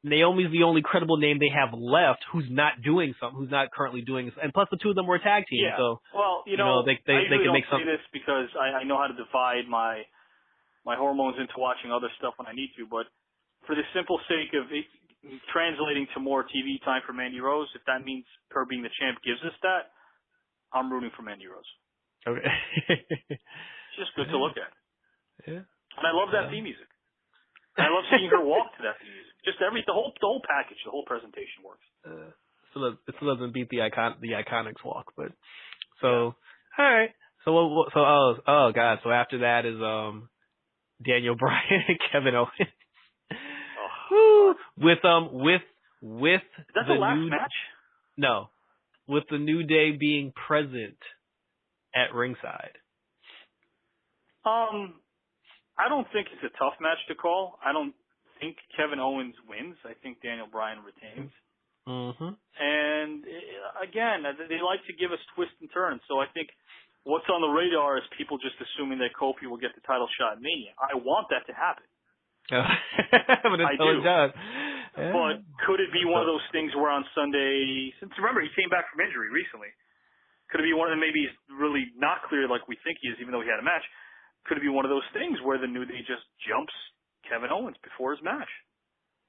Naomi's the only credible name they have left who's not doing something, who's not currently doing this. And plus the two of them were a tag team. Yeah. So, well, they I can make something. This because I know how to divide my hormones into watching other stuff when I need to. But for the simple sake of it translating to more TV time for Mandy Rose, if that means her being the champ gives us that, I'm rooting for Mandy Rose. Okay. It's just good to look at. Yeah. And I love that theme music. And I love seeing her walk to that theme music. Just the whole package, the whole presentation works. It still doesn't beat the Iconics walk, but so oh god. So after that is Daniel Bryan and Kevin Owens. Oh, with is that the last match? No, with the New Day being present at ringside. I don't think it's a tough match to call. I don't think Kevin Owens wins. I think Daniel Bryan retains. Mm-hmm. And again, they like to give us twists and turns. So I think what's on the radar is people just assuming that Kofi will get the title shot at Mania. I want that to happen. But I do. It does. Yeah. But could it be one of those things where on Sunday, since remember he came back from injury recently, could it be one of them? Maybe he's really not clear like we think he is, even though he had a match. Could it be one of those things where the New Day just jumps Kevin Owens before his match,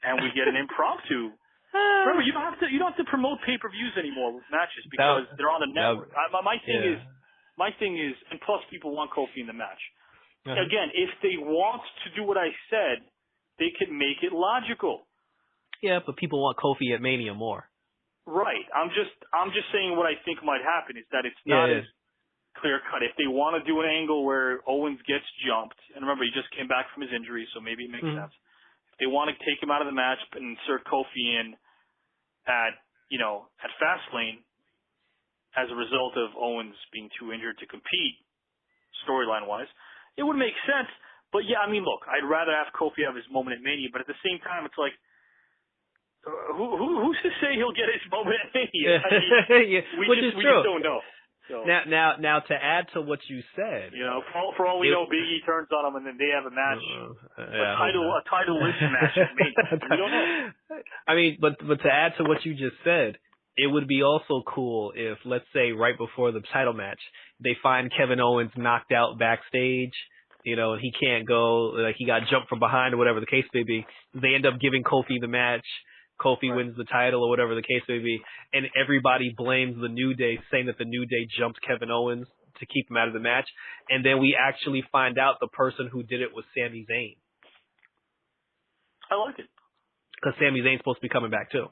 and we get an impromptu? Remember, you don't have to promote pay-per-views anymore with matches because they're on the network. My thing is, and plus people want Kofi in the match. Uh-huh. Again, if they want to do what I said, they could make it logical. Yeah, but people want Kofi at Mania more. Right. I'm just saying what I think might happen is that it's not as clear cut. If they want to do an angle where Owens gets jumped, and remember he just came back from his injury, so maybe it makes sense. If they want to take him out of the match and insert Kofi in at Fastlane as a result of Owens being too injured to compete, storyline wise, it would make sense. But yeah, I mean, look, I'd rather have Kofi have his moment at Mania, but at the same time, it's like, who's to say he'll get his moment at Mania? I mean, we just don't know. So, now, to add to what you said, for all we know, Big E turns on him, and then they have a match, a title-less match at Mania. We don't know. I mean, but to add to what you just said, it would be also cool if, let's say, right before the title match, they find Kevin Owens knocked out backstage, and he can't go, like he got jumped from behind or whatever the case may be. They end up giving Kofi the match. Kofi wins the title or whatever the case may be, and everybody blames the New Day, saying that the New Day jumped Kevin Owens to keep him out of the match, and then we actually find out the person who did it was Sami Zayn. I like it. Because Sami Zayn's supposed to be coming back too.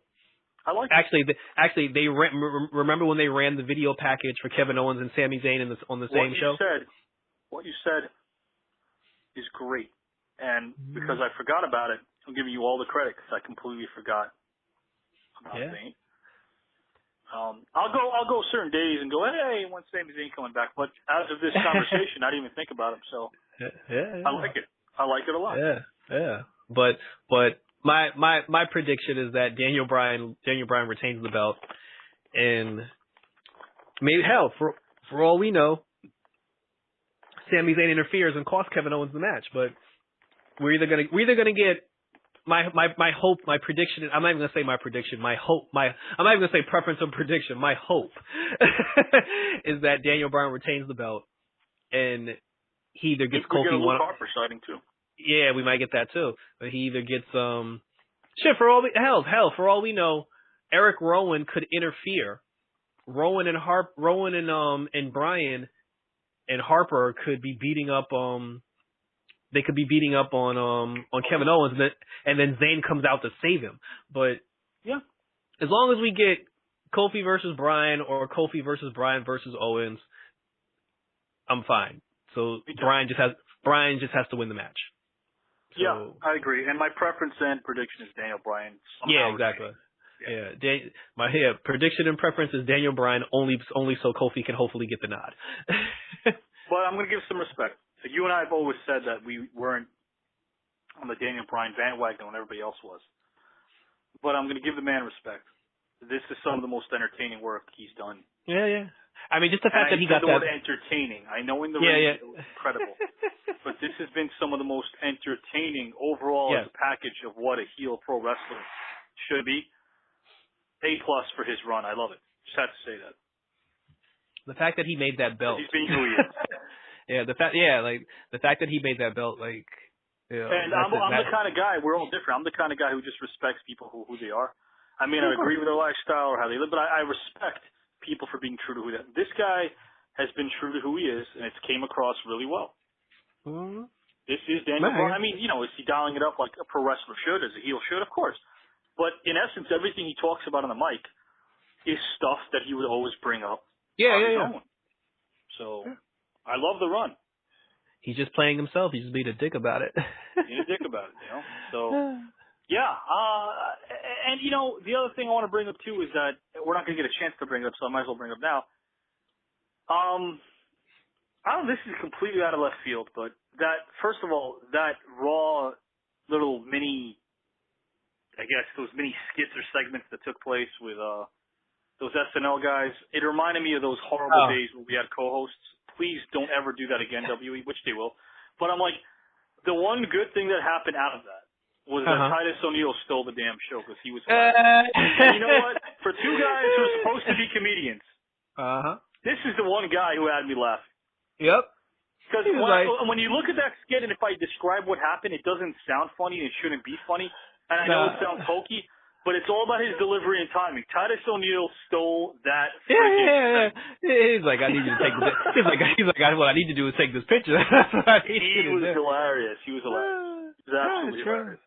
I like it. Actually, they remember when they ran the video package for Kevin Owens and Sami Zayn on the same show? What you said is great, and because I forgot about it, I'm giving you all the credit because I completely forgot about Zayn. I'll go certain days and go, hey, when's Sami Zayn coming back? But as of this conversation, I didn't even think about him. So I like it. I like it a lot. Yeah. But my prediction is that Daniel Bryan retains the belt, and maybe for all we know, Sami Zayn interferes and costs Kevin Owens the match. But we're either gonna get my hope, my prediction. I'm not even gonna say my prediction. My hope. I'm not even gonna say preference or prediction. My hope is that Daniel Bryan retains the belt, and he either gets Kofi. We get a Luke Harper sighting too. Yeah, we might get that too. But he either gets for all we know, Eric Rowan could interfere. Rowan and Bryan and Harper could be beating up they could be beating up on Kevin Owens, and then Zayn comes out to save him. But as long as we get Kofi versus Bryan or Kofi versus Bryan versus Owens, I'm fine. So Bryan just has to win the match. So, yeah, I agree. And my preference and prediction is Daniel Bryan. Yeah, exactly. My prediction and preference is Daniel Bryan only so Kofi can hopefully get the nod. But I'm going to give some respect. So you and I have always said that we weren't on the Daniel Bryan bandwagon when everybody else was. But I'm going to give the man respect. This is some of the most entertaining work he's done. Yeah. I mean, just the fact that he got the word entertaining. I know in the ring it was incredible. But this has been some of the most entertaining overall as a package of what a heel pro wrestler should be. A+ for his run. I love it. Just had to say that. The fact that he made that belt. He's being who he is. the fact that he made that belt, and I'm the kind of guy, we're all different. I'm the kind of guy who just respects people who they are. I mean, I agree with their lifestyle or how they live, but I respect people for being true to who they are. This guy has been true to who he is, and it's came across really well. Mm-hmm. This is Daniel Bryan. I mean, is he dialing it up like a pro wrestler should, as a heel should? Of course. But in essence, everything he talks about on the mic is stuff that he would always bring up on his own. So I love the run. He's just playing himself. He's just being a dick about it. Being a dick about it, you know. So, yeah. And, you know, the other thing I want to bring up, too, is that we're not going to get a chance to bring it up, so I might as well bring it up now. I don't know, this is completely out of left field, but that, first of all, that Raw little mini, I guess, those mini skits or segments that took place with those SNL guys, it reminded me of those horrible days when we had co-hosts. Please don't ever do that again, WWE, which they will. But I'm like, the one good thing that happened out of that was that Titus O'Neil stole the damn show because he was hilarious. And you know what? For two guys who are supposed to be comedians, this is the one guy who had me laughing. Yep. Because when you look at that skit, and if I describe what happened, it doesn't sound funny and it shouldn't be funny. And I know it sounds hokey, but it's all about his delivery and timing. Titus O'Neil stole that. Yeah. He's like, I need you to take this. He's like, what I need to do is take this picture. He was hilarious. He was hilarious. He was absolutely hilarious.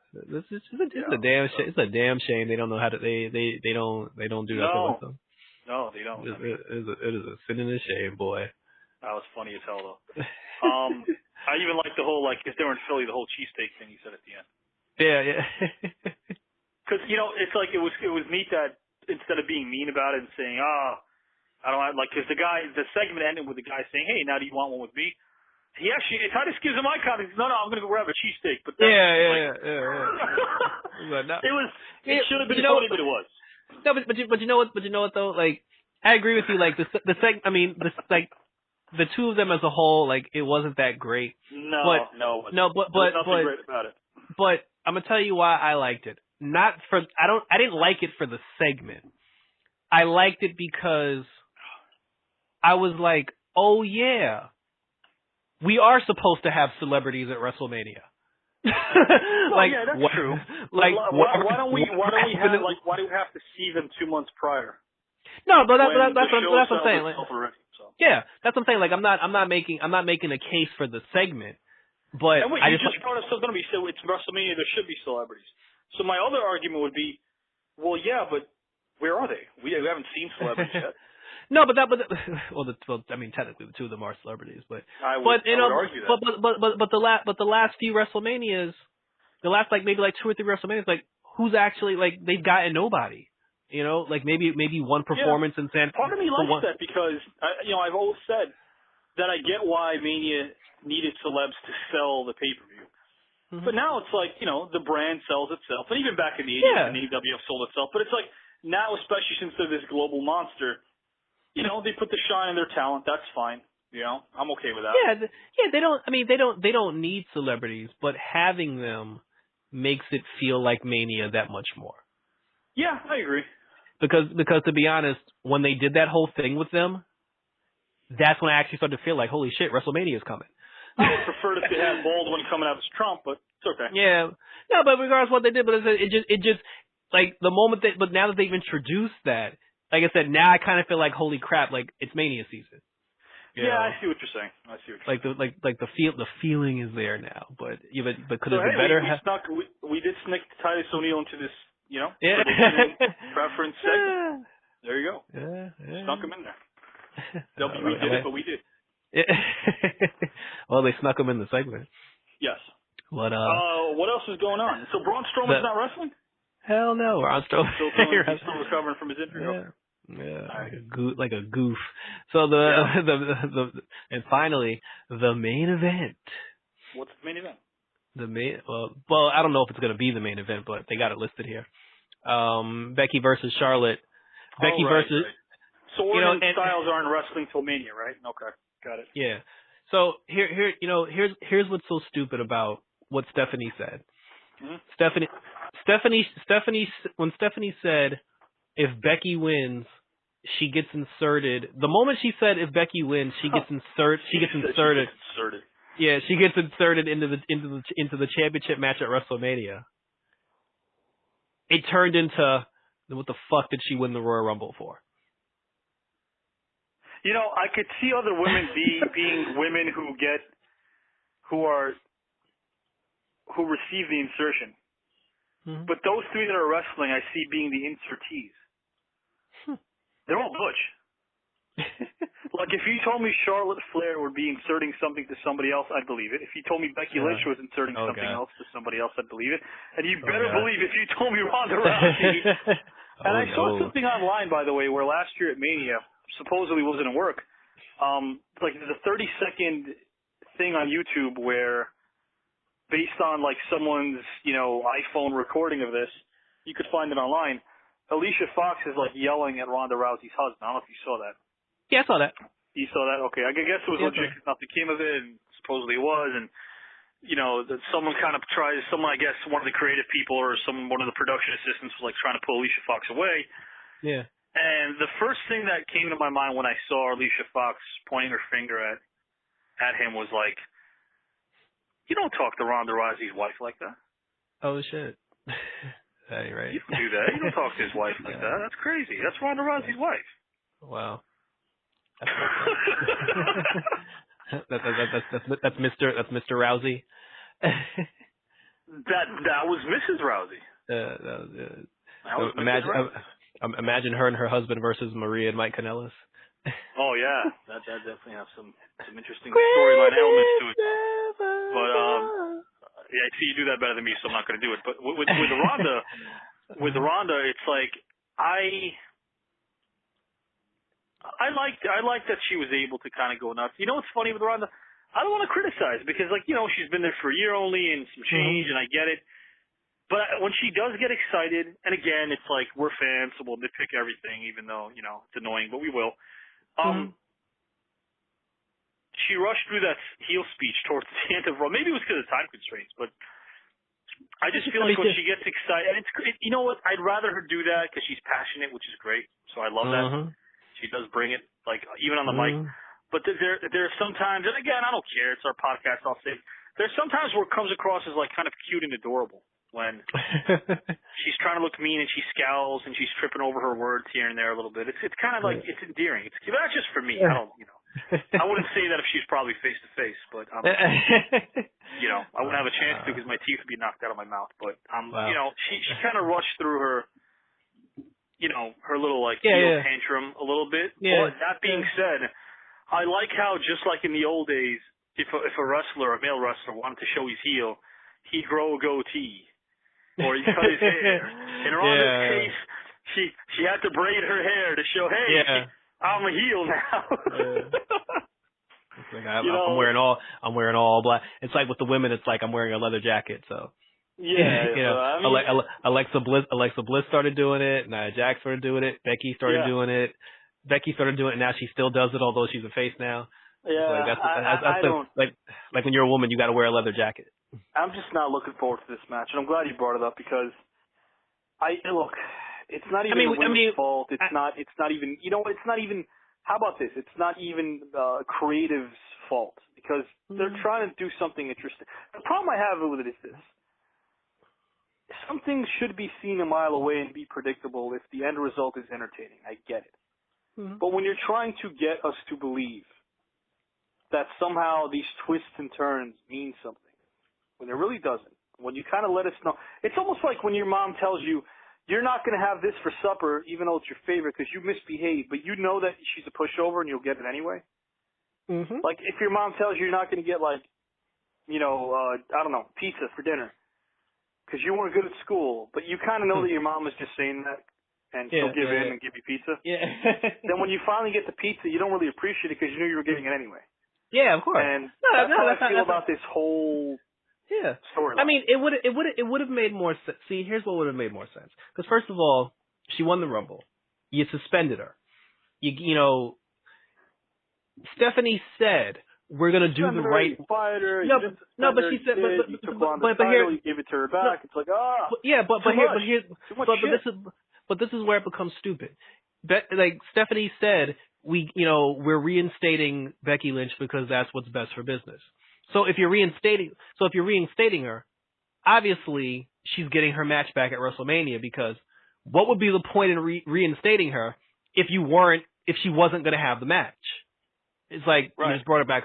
It's a damn shame. It's a damn shame they don't know how to. They don't do that with them. No, they don't. It is a sin and a shame, boy. That was funny as hell, though. I even like the whole, like, if they were in Philly, the whole cheesesteak thing he said at the end. Yeah. Because, you know, it's like it was neat that instead of being mean about it and saying, I don't like, because the segment ended with the guy saying, hey, now do you want one with me? He actually, Titus gives him eye contact. No, I'm going to go grab a cheesesteak. But yeah. It should have been funny, but it was. No, but you know what? But you know what though? Like, I agree with you. Like the two of them as a whole, like it wasn't that great. No, but nothing great about it. But I'm gonna tell you why I liked it. I didn't like it for the segment. I liked it because I was like, oh yeah, we are supposed to have celebrities at WrestleMania. Yeah, that's true. Like, why don't we have to see them 2 months prior? No, but that's what I'm saying. Like, already, so. Yeah, that's what I'm saying. Like, I'm not making a case for the segment, but and wait, you just brought up something to me. So it's WrestleMania. There should be celebrities. So my other argument would be, well, yeah, but where are they? We haven't seen celebrities yet. No, I mean, technically the two of them are celebrities, but I would argue that. But the last few WrestleManias, the last maybe 2 or 3 WrestleManias, like who's actually they've gotten nobody, you know, like maybe one performance in San. Part of me likes that because I've always said that I get why Mania needed celebs to sell the pay-per-view, but now it's like the brand sells itself, and even back in the 80s, the AEW sold itself, but it's like now, especially since they're this global monster. They put the shine on their talent. That's fine. I'm okay with that. Yeah. They don't need celebrities, but having them makes it feel like Mania that much more. Yeah, I agree. Because to be honest, when they did that whole thing with them, that's when I actually started to feel like, holy shit, WrestleMania is coming. I would prefer if they had Baldwin coming out as Trump, but it's okay. Yeah. No, but regardless of what they did, but it just like the moment but now that they've introduced that. Like I said, now I kind of feel like, holy crap, like it's Mania season. Yeah, I see what you're saying. The feeling is there now, but could it be better? We did sneak Titus O'Neil into this, preference segment. There you go. Yeah. Snuck him in there. WWE did it, but we did. Well, they snuck him in the segment. Yes. But what else is going on? So Braun Strowman's not wrestling? Hell no, Braun Strowman. He's still recovering from his injury. Yeah. Yeah, like a goof. So and finally the main event. What's the main event? Well, I don't know if it's going to be the main event, but they got it listed here. Becky versus Charlotte. Versus. So Orton and Styles aren't wrestling till Mania, right? Okay, got it. Yeah. So here's what's so stupid about what Stephanie said. Mm-hmm. Stephanie, when Stephanie said, if Becky wins, she gets inserted. The moment she said, if Becky wins, she gets inserted. Yeah, she gets inserted into the championship match at WrestleMania. It turned into, what the fuck did she win the Royal Rumble for? I could see other women being women who receive the insertion. Mm-hmm. But those 3 that are wrestling, I see being the insertees. They're all butch. Like, if you told me Charlotte Flair would be inserting something to somebody else, I'd believe it. If you told me Becky Lynch was inserting something else to somebody else, I'd believe it. And you better believe if you told me Ronda Rousey. And I saw something online, by the way, where last year at Mania, supposedly wasn't at work. Like, there's a 30-second thing on YouTube where, based on, like, someone's, iPhone recording of this, you could find it online. Alicia Fox is, like, yelling at Ronda Rousey's husband. I don't know if you saw that. Yeah, I saw that. You saw that? Okay. I guess it was legit because nothing came of it, and supposedly it was. And, that someone I guess one of the creative people or one of the production assistants was, like, trying to pull Alicia Fox away. Yeah. And the first thing that came to my mind when I saw Alicia Fox pointing her finger at him was, like, you don't talk to Ronda Rousey's wife like that. Oh, shit. That ain't right. You don't do that. You don't talk to his wife like that. That's crazy. That's Ronda Rousey's wife. Wow. That's Mr. Rousey. That was Mrs. Rousey. Imagine her and her husband versus Maria and Mike Kanellis. Oh yeah, that definitely have some interesting storyline elements to it. But yeah, I see you do that better than me, so I'm not going to do it. But with Ronda, it's like I like that she was able to kind of go nuts. You know what's funny with Ronda? I don't want to criticize because, like, she's been there for a year only and some change, and I get it. But when she does get excited, and again, it's like we're fans, so we'll nitpick everything, even though, it's annoying, but we will. She rushed through that heel speech towards the end of Raw. Maybe it was because of time constraints, but I just feel like when she gets excited, you know what? I'd rather her do that because she's passionate, which is great. So I love that. She does bring it, like, even on the mic. But there's sometimes, and again, I don't care. It's our podcast. I'll say there's sometimes where it comes across as, like, kind of cute and adorable when she's trying to look mean and she scowls and she's tripping over her words here and there a little bit. It's kind of like, it's endearing. That's just for me. I don't, I wouldn't say that if she's probably face to face, but I wouldn't have a chance to because my teeth would be knocked out of my mouth. But she kind of rushed through her, her little tantrum a little bit. Yeah. But that being said, I like how just like in the old days, if a wrestler, a male wrestler, wanted to show his heel, he'd grow a goatee or he'd cut his hair. In Ronda's case, she had to braid her hair to show, hey. Yeah. I'm a heel now. It's like I'm wearing all black. It's like with the women, it's like I'm wearing a leather jacket. So Alexa Bliss started doing it. Nia Jax started doing it. Becky started doing it. And now she still does it, although she's a face now. Yeah, like when you're a woman, you got to wear a leather jacket. I'm just not looking forward to this match, and I'm glad you brought it up because it's not even women's fault. It's not even. It's not even. How about this? It's not even creative's fault because they're trying to do something interesting. The problem I have with it is this: some things should be seen a mile away and be predictable if the end result is entertaining. I get it, but when you're trying to get us to believe that somehow these twists and turns mean something, when it really doesn't, when you kind of let us know, it's almost like when your mom tells you, you're not going to have this for supper, even though it's your favorite, because you misbehaved, but you know that she's a pushover and you'll get it anyway. Like, if your mom tells you you're not going to get, like, I don't know, pizza for dinner, because you weren't good at school, but you kind of know that your mom is just saying that, and she'll give in and give you pizza. Then when you finally get the pizza, you don't really appreciate it because you knew you were getting it anyway. Yeah, of course. And that's how I feel about this whole storyline. I mean, it would have made more sense. See, here's what would have made more sense. Because first of all, she won the Rumble. You suspended her. Stephanie said we're gonna do the right. Fired her. But she said, you took on the title, you gave it to her back. It's like but this is where it becomes stupid. Like Stephanie said, we're reinstating Becky Lynch because that's what's best for business. So if you're reinstating her, obviously she's getting her match back at WrestleMania, because what would be the point in reinstating her if she wasn't going to have the match? It's like you just brought it back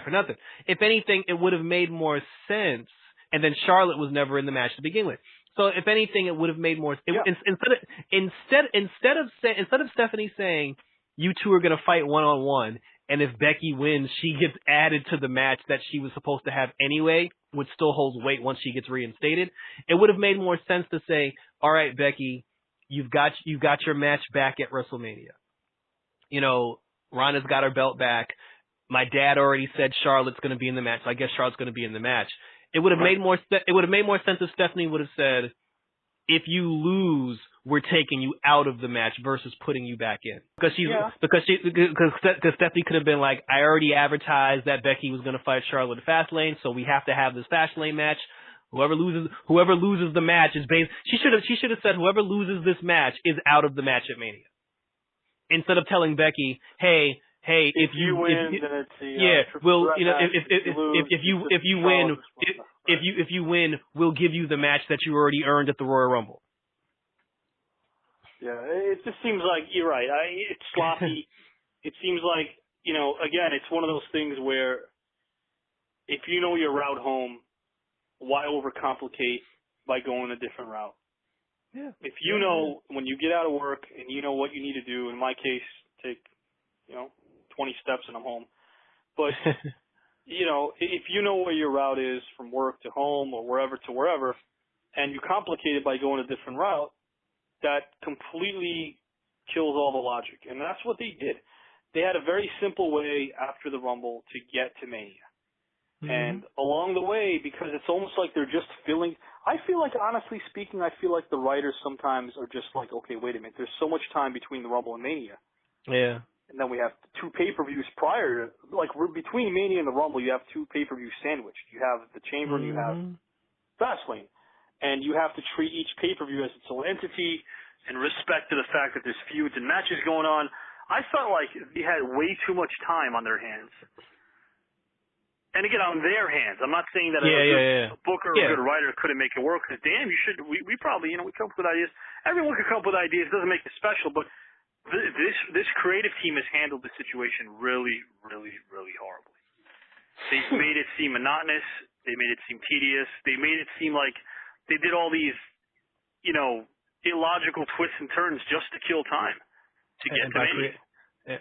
for nothing. If anything, it would have made more sense. And then Charlotte was never in the match to begin with. So if anything, it would have made more sense. Instead of Stephanie saying, you two are going to fight one-on-one, and if Becky wins, she gets added to the match that she was supposed to have anyway, which still holds weight once she gets reinstated. It would have made more sense to say, all right, Becky, you've got your match back at WrestleMania. You know, Ronda's got her belt back. My dad already said Charlotte's going to be in the match. So I guess Charlotte's going to be in the match. It would have made more sense if Stephanie would have said, if you lose, we're taking you out of the match versus putting you back in. Because Stephanie could have been like, I already advertised that Becky was going to fight Charlotte at Fastlane, so we have to have this Fastlane match. Whoever loses the match is based. She should have said whoever loses this match is out of the match at Mania. Instead of telling Becky, hey, if you win, then it's if you win, we'll give you the match that you already earned at the Royal Rumble. Yeah, it just seems like you're right. It's sloppy. It seems like, you know, again, it's one of those things where if you know your route home, why overcomplicate by going a different route? Yeah. If you know when you get out of work and you know what you need to do, in my case, take, 20 steps and I'm home. But, if you know where your route is from work to home or wherever to wherever, and you complicate it by going a different route, that completely kills all the logic. And that's what they did. They had a very simple way after the Rumble to get to Mania. Mm-hmm. And along the way, because it's almost like they're just filling, I feel like, honestly speaking, I feel like the writers sometimes are just like, okay, wait a minute, there's so much time between the Rumble and Mania. Yeah. And then we have 2 pay-per-views prior, between Mania and the Rumble, you have 2 pay-per-views sandwiched. You have the Chamber and you have Fastlane. And you have to treat each pay-per-view as its own entity in respect to the fact that there's feuds and matches going on. I felt like they had way too much time on their hands. And again, on their hands. I'm not saying that a booker or a good writer couldn't make it work. Because damn, we probably, we come up with ideas. Everyone can come up with ideas. It doesn't make it special. But this creative team has handled the situation really, really, really horribly. They've made it seem monotonous. They made it seem tedious. They made it seem like they did all these, illogical twists and turns just to kill time to get to Mania.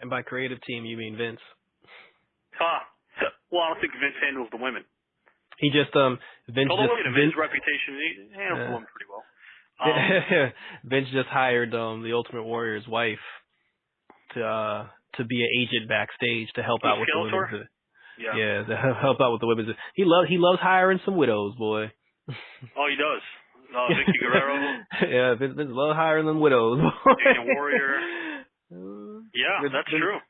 And by creative team, you mean Vince? Well, I don't think Vince handles the women. He just Vince's reputation, he handles the women pretty well. Vince just hired the Ultimate Warrior's wife to be an agent backstage to help out with the women's. Yeah, to help out with the women's. He loves hiring some widows, boy. Oh, he does. Vicky Guerrero. Yeah, Vince loves hiring them widows. Dana Warrior. Yeah, that's true.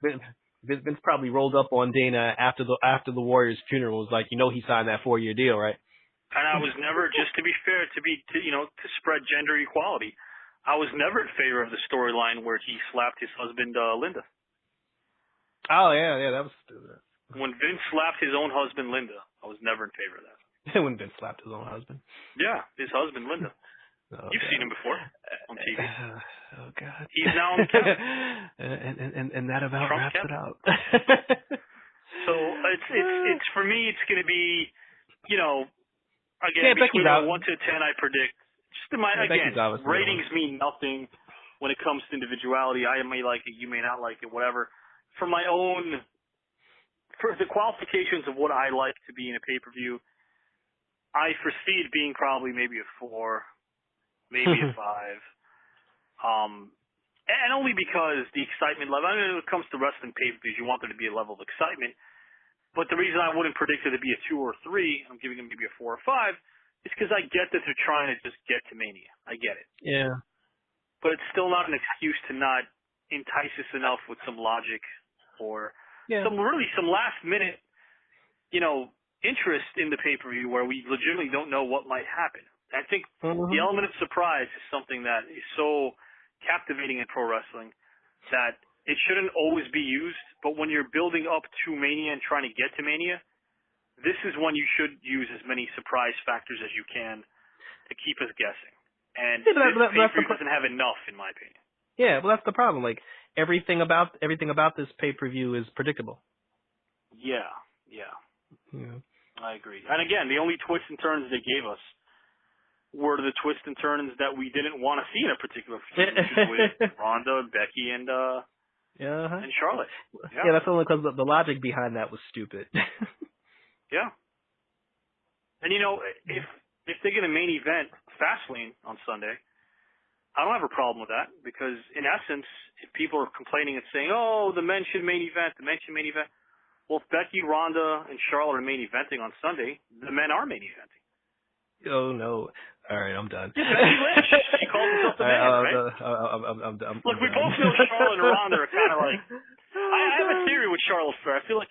Vince probably rolled up on Dana after the Warriors' funeral. Was like, he signed that 4-year deal, right? And I was never, just to be fair, to spread gender equality, I was never in favor of the storyline where he slapped his husband, Linda. Oh yeah, that was stupid. When Vince slapped his own husband, Linda, I was never in favor of that. When Vince slapped his own husband. Yeah, his husband, Linda. Oh, You've seen him before on TV. Oh God. He's now on the couch. And that about Trump wraps it out. So it's for me. It's going to be, again, between 1 to 10, I predict. Just ratings mean nothing when it comes to individuality. I may like it, you may not like it, whatever. For the qualifications of what I like to be in a pay-per-view, I foresee it being probably maybe a 4, maybe a 5. And only because the excitement level, when it comes to wrestling pay-per-views, you want there to be a level of excitement. But the reason I wouldn't predict it to be a 2 or 3, I'm giving it maybe a 4 or 5, is because I get that they're trying to just get to Mania. I get it. Yeah. But it's still not an excuse to not entice us enough with some logic or some last-minute, interest in the pay-per-view where we legitimately don't know what might happen. I think the element of surprise is something that is so captivating in pro wrestling that it shouldn't always be used, but when you're building up to Mania and trying to get to Mania, this is when you should use as many surprise factors as you can to keep us guessing. And this pay-per-view doesn't have enough, in my opinion. Yeah, well, that's the problem. Like, everything about this pay-per-view is predictable. Yeah. I agree. And again, the only twists and turns they gave us were the twists and turns that we didn't want to see in a particular feud, which is with Ronda, Becky, and Yeah. and Charlotte. Yeah, that's only because the logic behind that was stupid. Yeah. And if they're going to main event Fastlane on Sunday, I don't have a problem with that because in essence, if people are complaining and saying, "Oh, the men should main event," well, if Becky, Ronda, and Charlotte are main eventing on Sunday, the men are main eventing. Oh no! All right, I'm done. Yeah, Becky Lynch, she calls herself the man, right? I'm Look, we both know Charlotte and Ronda are kind of like. I have a theory with Charlotte Flair. I feel like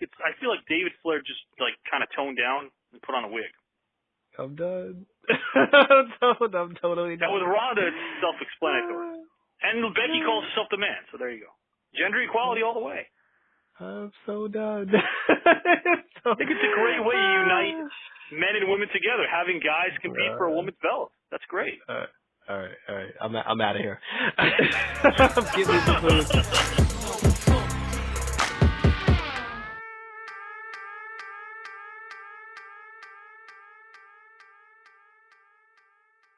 David Flair just like kind of toned down and put on a wig. I'm done. I'm totally done. And with Ronda, it's self-explanatory. And Becky calls herself the man, so there you go. Gender equality all the way. I'm so done. I think it's a great way to unite men and women together, having guys compete for a woman's belt. That's great. All right. I'm out of here. I'm getting some food.